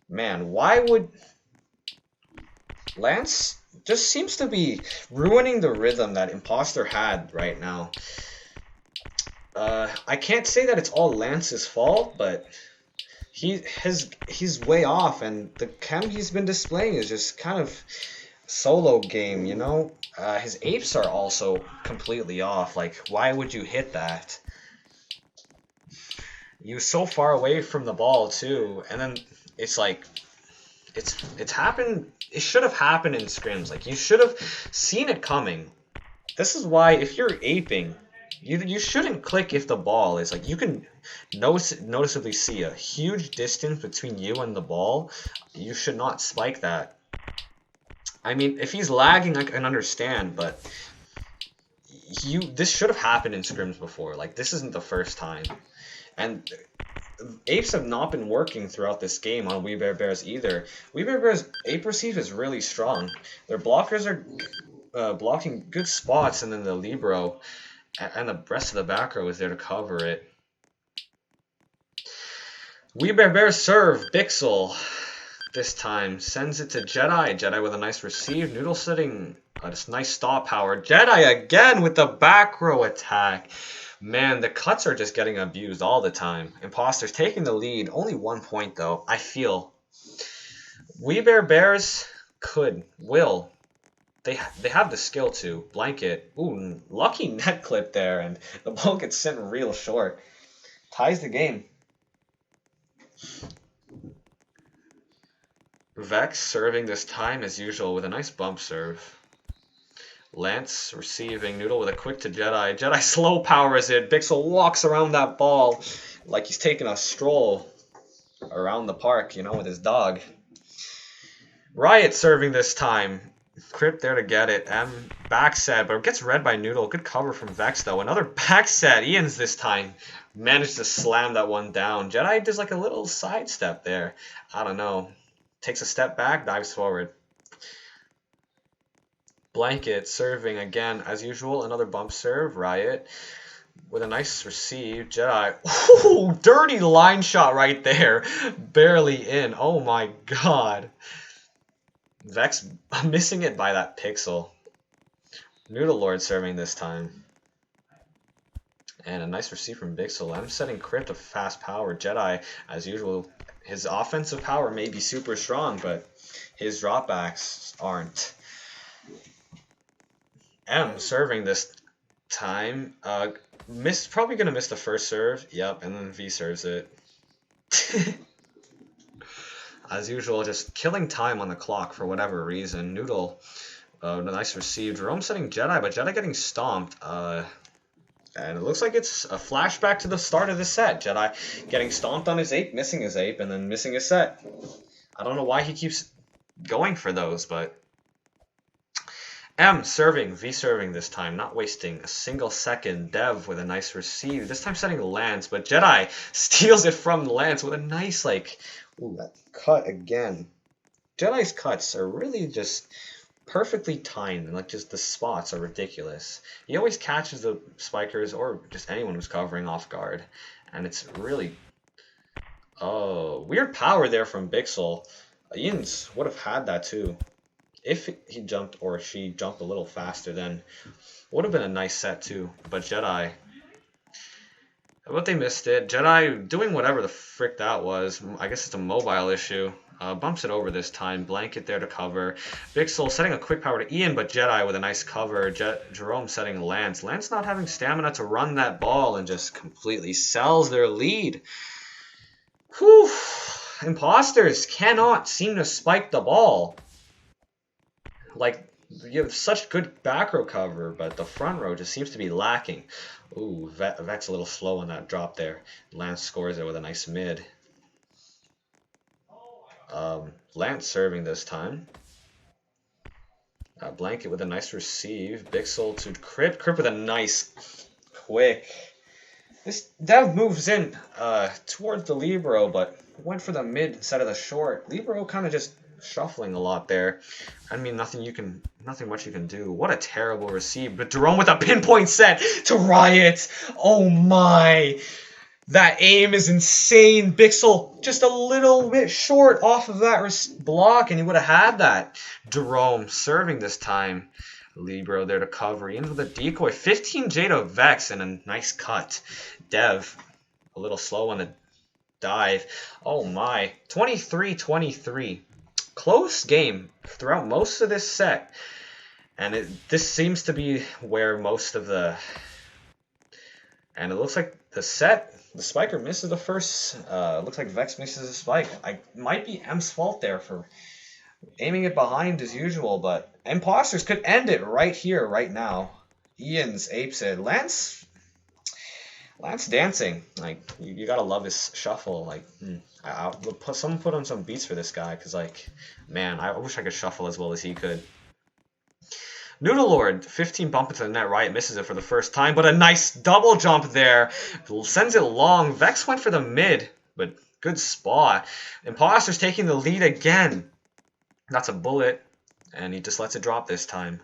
man, why would Lance just seems to be ruining the rhythm that Imposter had right now. I can't say that it's all Lance's fault, but he's way off, and the chem he's been displaying is just kind of solo game, you know? His apes are also completely off. Like, why would you hit that? You're so far away from the ball too, and then it's like it's happened. It should have happened in scrims. Like, you should have seen it coming. This is why if you're aping, you shouldn't click if the ball is like, you can noticeably see a huge distance between you and the ball. You should not spike that. I mean, if he's lagging, I can understand, but this should have happened in scrims before. Like, this isn't the first time. And apes have not been working throughout this game on We Bear Bears either. We Bear Bears ape receive is really strong. Their blockers are blocking good spots, and then the Libro and the rest of the back row is there to cover it. We Bear Bears serve. Bixel this time sends it to Jedi. Jedi with a nice receive. Noodle sitting this nice stop power. Jedi again with the back row attack. Man, the cuts are just getting abused all the time. Imposters taking the lead. Only 1 point, though. I feel We Bear Bears will they have the skill to. Blanket. Ooh, lucky net clip there, and the ball gets sent real short. Ties the game. Vex serving this time as usual with a nice bump serve. Lance receiving. Noodle with a quick to Jedi. Jedi slow powers it. Bixel walks around that ball like he's taking a stroll around the park, you know, with his dog. Riot serving this time. Crypt there to get it. Back set, but it gets read by Noodle. Good cover from Vex, though. Another back set. Ian's this time managed to slam that one down. Jedi does like a little sidestep there. I don't know. Takes a step back, dives forward. Blanket serving again, as usual. Another bump serve. Riot with a nice receive. Jedi. Ooh, dirty line shot right there. Barely in. Oh my god. Vex missing it by that pixel. Noodle Lord serving this time. And a nice receive from Bixel. I'm setting Crypt a fast power. Jedi, as usual, his offensive power may be super strong, but his dropbacks aren't. Serving this time. Probably going to miss the first serve. Yep, and then V serves it. As usual, just killing time on the clock for whatever reason. Noodle, a nice receive. Jerome setting Jedi, but Jedi getting stomped. And it looks like it's a flashback to the start of the set. Jedi getting stomped on his ape, missing his ape, and then missing his set. I don't know why he keeps going for those, but... serving, V serving this time, not wasting a single second. Dev with a nice receive, this time setting Lance, but Jedi steals it from Lance with a nice, like... Ooh, that cut again. Jedi's cuts are really just perfectly timed, and like just the spots are ridiculous. He always catches the spikers or just anyone who's covering off guard, and it's really weird power there from Bixel. Ian's would have had that too if he jumped or she jumped a little faster. Then would have been a nice set too. But Jedi. But they missed it. Jedi doing whatever the frick that was. I guess it's a mobile issue. Bumps it over this time. Blanket there to cover. Bixel setting a quick power to Ian, but Jedi with a nice cover. Jerome setting Lance. Lance not having stamina to run that ball and just completely sells their lead. Whew. Imposters cannot seem to spike the ball. Like, you have such good back row cover, but the front row just seems to be lacking. Ooh, Vex a little slow on that drop there. Lance scores it with a nice mid. Lance serving this time. Blanket with a nice receive. Bixel to Crypt. Crypt with a nice quick. This Dev moves in towards the Libero, but went for the mid instead of the short. Libero kind of just shuffling a lot there. I mean, nothing much you can do. What a terrible receive. But Jerome with a pinpoint set to Riot. Oh my. That aim is insane. Bixel just a little bit short off of that block, and he would have had that. Jerome serving this time. Libero there to cover. Ian with a decoy. 15J to Vex and a nice cut. Dev a little slow on the dive. Oh my. 23-23. Close game throughout most of this set. And this seems to be where most of the... And it looks like the spiker misses the first. Looks like Vex misses the spike. Might be M's fault there for aiming it behind as usual, but Imposters could end it right here, right now. Ian's apes it. Lance dancing. Like, you gotta love his shuffle. Like, someone put on some beats for this guy, because, like, man, I wish I could shuffle as well as he could. Noodle Lord, 15 bump into the net. Riot misses it for the first time, but a nice double jump there. Sends it long. Vex went for the mid, but good spot. Imposters taking the lead again. That's a bullet, and he just lets it drop this time.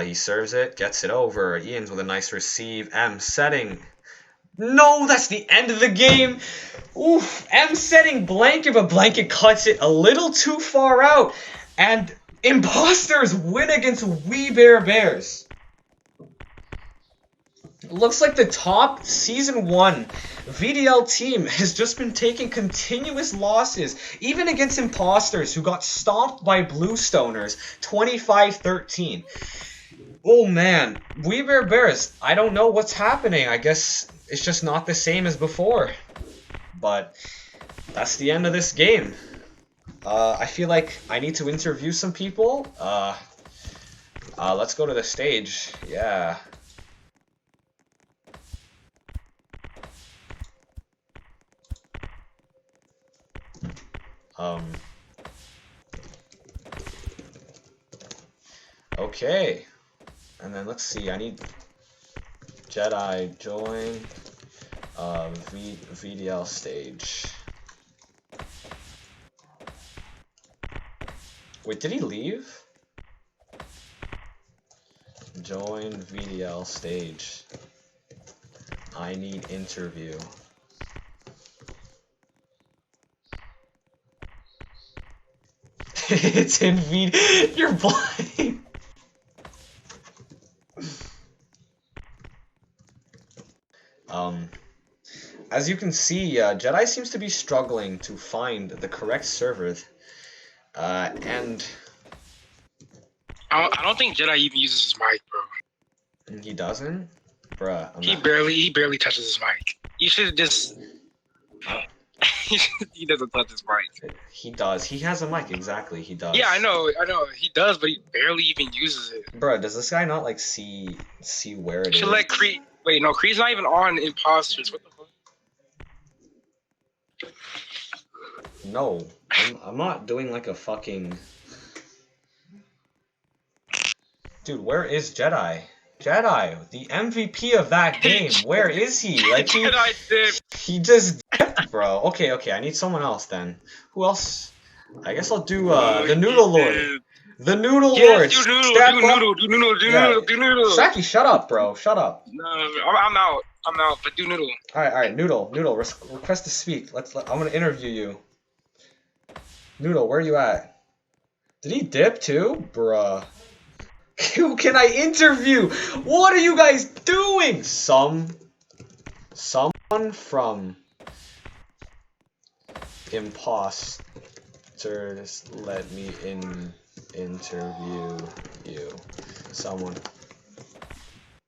He serves it, gets it over. Ian's with a nice receive. M setting. No, that's the end of the game. Oof, M setting Blanket, but Blanket cuts it a little too far out. And Imposters win against We Bear Bears. Looks like the top Season 1 VDL team has just been taking continuous losses, even against Imposters, who got stomped by Bluestoners 25-13. Oh man, We Bear Bears, I don't know what's happening. I guess it's just not the same as before. But that's the end of this game. I feel like I need to interview some people. Let's go to the stage. Yeah. Okay. And then let's see, I need Jedi join VDL stage. Wait, did he leave? Join VDL stage. I need interview. It's in VD. You're blind. As you can see, Jedi seems to be struggling to find the correct server, and I don't think Jedi even uses his mic, bro. he doesn't, bruh. He barely touches his mic. You should just. He doesn't touch his mic. He does. He has a mic. Exactly. He does. Yeah, I know. He does, but he barely even uses it. Bruh, does this guy not like see where it is? Should let Cree. Wait, no, Cree's not even on Imposters. What the fuck? No, I'm not doing like a fucking. Dude, where is Jedi? Jedi, the MVP of that game. Where is he? Like he just dipped, bro. Okay, I need someone else then. Who else? I guess I'll do the Noodle Lord. The Noodle Lord. Do Noodle. Shaki, shut up, bro. Shut up. No, I'm out. But do Noodle. All right. Noodle. Request to speak. I'm gonna interview you. Noodle, where are you at? Did he dip too, bruh? Who can I interview? What are you guys doing? Someone from Imposters, let me interview you. Someone,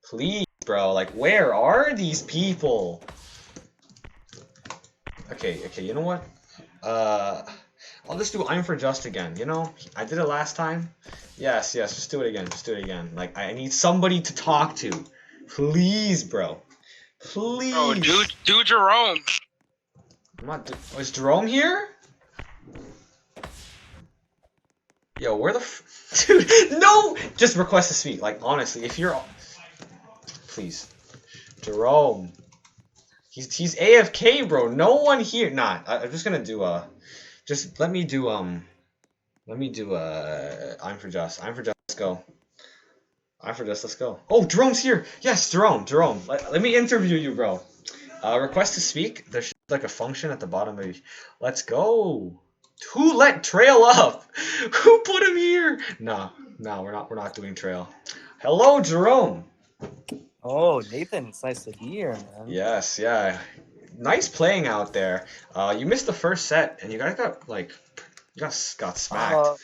please, bro. Like, where are these people? Okay. You know what? I'll just do I'm for Just again. You know, I did it last time. Yes. Just do it again. Like, I need somebody to talk to. Please, bro. Please. Oh, do Jerome. I'm not. Is Jerome here? Yo, where the dude? No. Just request to speak. Like, honestly, if you're, please, Jerome. He's AFK, bro. No one here. Nah. I'm just gonna do Just let me do I'm for Just. Let's go. Let's go. Oh, Jerome's here. Yes, Jerome. Let me interview you, bro. Request to speak. There's like a function at the bottom of let's go. Who let Trail up? Who put him here? No, we're not doing Trail. Hello, Jerome. Oh, Nathan, it's nice to be here, man. Yes, yeah. Nice playing out there. You missed the first set, and you guys got smacked.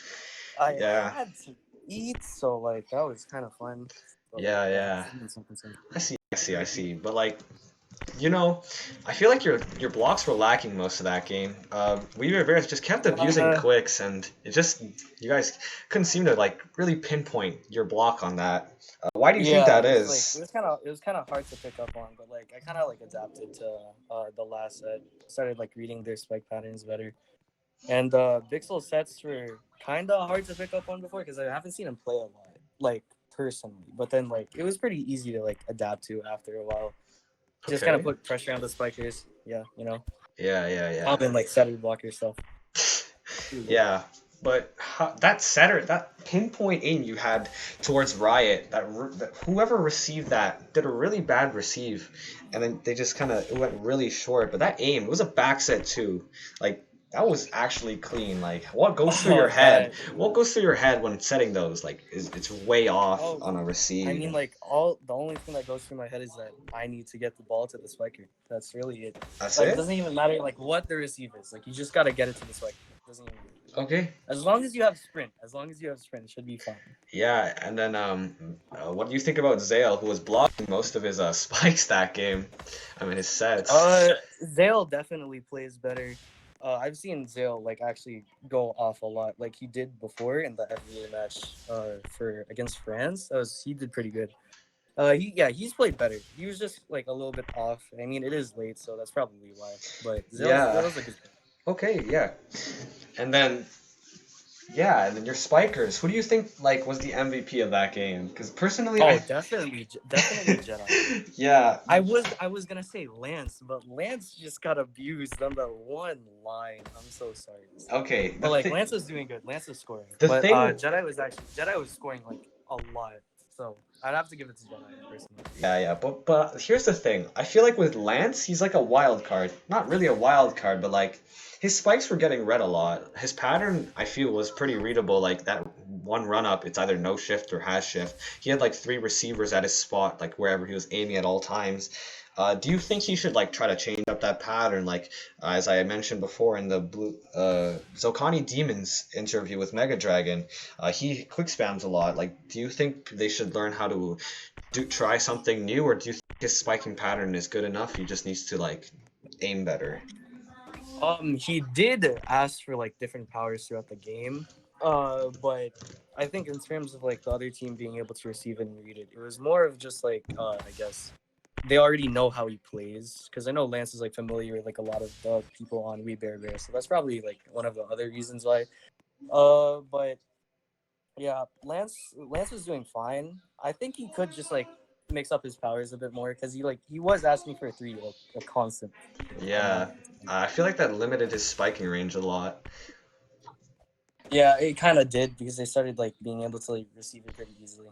I had to eat, so like that was kind of fun. So, yeah. I see. But like, you know, I feel like your blocks were lacking most of that game. We Bears just kept abusing clicks, and it just you guys couldn't seem to like really pinpoint your block on that. Why do you think that is? Like, it was kind of hard to pick up on, but like I kind of like adapted to the last set. Started like reading their spike patterns better, and Bixel sets were kind of hard to pick up on before because I haven't seen him play a lot, like personally. But then like it was pretty easy to like adapt to after a while. Just kind of put pressure on the spikers. Yeah, you know. Yeah. I've been like setter blocker stuff. Yeah. But that pinpoint aim you had towards Riot, that whoever received that did a really bad receive, and then they just it went really short. But that aim, it was a back set too. Like That was actually clean. Like, what goes through your Oh, head? that. What goes through your head when setting those? Like, it's way off Oh, on a I receive. mean, like the only thing that goes through my head is that I need to get the ball to the spiker. That's really it. That's Like, it it? doesn't even matter like what the receive is. Like, you just gotta get it to the spiker. It doesn't even. Okay. As long as you have sprint, it should be fine. Yeah, and then what do you think about Zale, who was blocking most of his spikes that game? I mean, his sets. Zale definitely plays better. I've seen Zale like actually go off a lot, like he did before in the FVA match. For against France, he did pretty good. He's played better. He was just like a little bit off. I mean, it is late, so that's probably why. But Yeah. Zale's a good. Okay. Yeah. And then and then your spikers. Who do you think like was the MVP of that game? Because personally, Oh, definitely Jedi. yeah. I was gonna say Lance, but Lance just got abused on the one line. I'm so sorry. Okay. But like Lance was doing good. Lance was scoring. The But thing. Jedi was scoring like a lot. So I'd have to give it to Jedi personally. Yeah. But here's the thing. I feel like with Lance, he's like a wild card. Not really a wild card, but like his spikes were getting read a lot. His pattern, I feel, was pretty readable. Like that one run up, it's either no shift or has shift. He had like three receivers at his spot, like wherever he was aiming at all times. Do you think he should like try to change up that pattern? Like as I mentioned before in the blue Zokani Demons interview with Mega Dragon, he quick spams a lot. Like, do you think they should learn how to try something new, or do you think his spiking pattern is good enough? He just needs to like aim better. He did ask for like different powers throughout the game. But I think in terms of like the other team being able to receive and read it, it was more of just like I guess they already know how he plays because I know Lance is like familiar with like a lot of the people on We Bear Bear, so that's probably like one of the other reasons why. But yeah, Lance was doing fine. I think he could just like mix up his powers a bit more because he was asking for a three like a constant. Yeah, I feel like that limited his spiking range a lot. Yeah, it kind of did because they started like being able to like receive it pretty easily.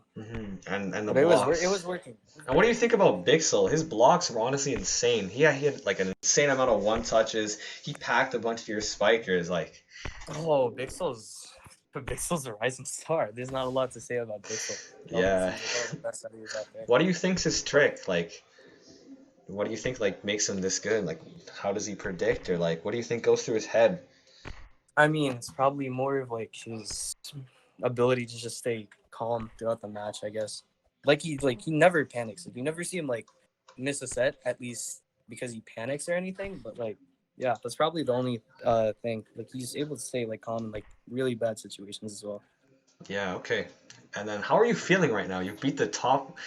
And the But blocks. it was working. And what do you think about Bixel? His blocks were honestly insane. He had like an insane amount of one touches. He packed a bunch of your spikers. Like, Oh, Bixel's a rising star. There's not a lot to say about Bixel. yeah. He's one of the best studies out there. What do you think's his trick? Like, what do you think like makes him this good? Like, how does he predict, or like, what do you think goes through his head? I mean, it's probably more of like his ability to just stay calm throughout the match, I guess. He never panics. Like you never see him like miss a set, at least because he panics or anything. But like, yeah, that's probably the only thing. Like he's able to stay like calm in like really bad situations as well. Yeah, okay. And then how are you feeling right now? You beat the top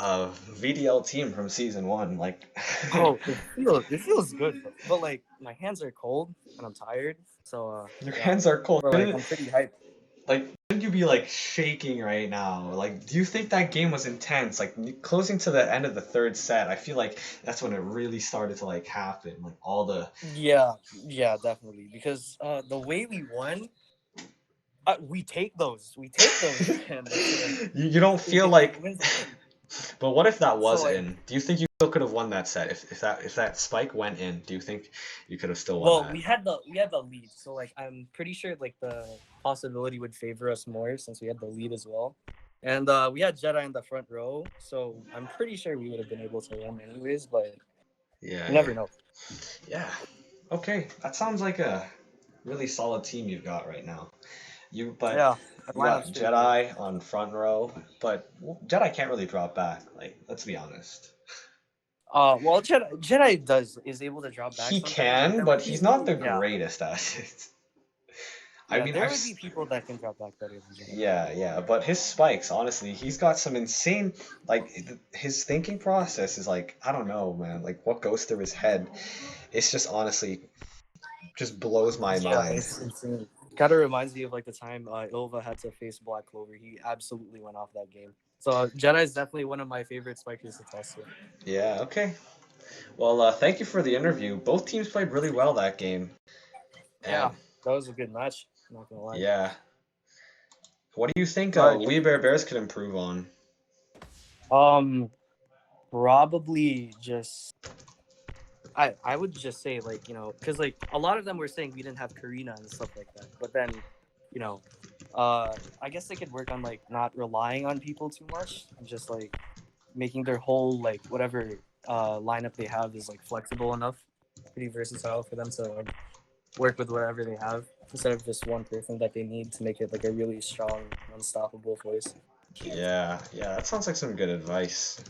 of VDL team from season 1. Like Oh, it feels good, but like my hands are cold and I'm tired. So your yeah, hands are cold. but like I'm pretty hyped. Like shouldn't you be like shaking right now? Like do you think that game was intense? Like closing to the end of the third set, I feel like that's when it really started to like happen. Like all the Yeah, definitely. Because the way we won, we take those. We take those. And you don't feel it like wins the game. but what if that was So like, in? Do you think you still could have won that set if that spike went in? Do you think you could have still won well, that? we had the lead. So like, I'm pretty sure like the possibility would favor us more since we had the lead as well. And we had Jedi in the front row, so I'm pretty sure we would have been able to win anyways. But Yeah. you never know. Yeah. Okay, that sounds like a really solid team you've got right now. But Yeah, you got Jedi on front row, but Jedi can't really drop back. Like, let's be honest. Well, Jedi is able to drop back. He Sometimes, can, but he's not the yeah. greatest at it. I Yeah, mean, there would be people that can drop back better than Jedi. yeah, but his spikes, honestly, he's got some insane, like, his thinking process is like, I don't know, man, like, what goes through his head, it's just honestly, just blows my mind. It's insane. Kind of reminds me of like the time Ilva had to face Black Clover. He absolutely went off that game. So Jedi is definitely one of my favorite spikers to test with. Yeah, okay. Well, thank you for the interview. Both teams played really well that game. Yeah, that was a good match. I'm not gonna lie. Yeah. What do you think We Bear Bears could improve on? Probably just I would just say like, you know, because like a lot of them were saying we didn't have Karina and stuff like that, but then, you know, I guess they could work on like not relying on people too much and just like making their whole like whatever lineup they have is like flexible enough, pretty versatile for them to like work with whatever they have instead of just one person that they need to make it like a really strong, unstoppable force. Yeah, yeah, that sounds like some good advice.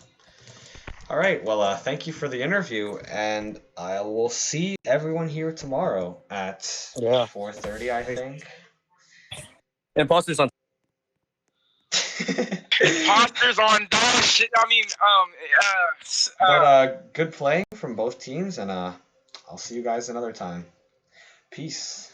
All right, well, thank you for the interview, and I will see everyone here tomorrow at Yeah. 4:30, I think. Imposters on. Imposters on dog shit. I mean, But good playing from both teams, and I'll see you guys another time. Peace.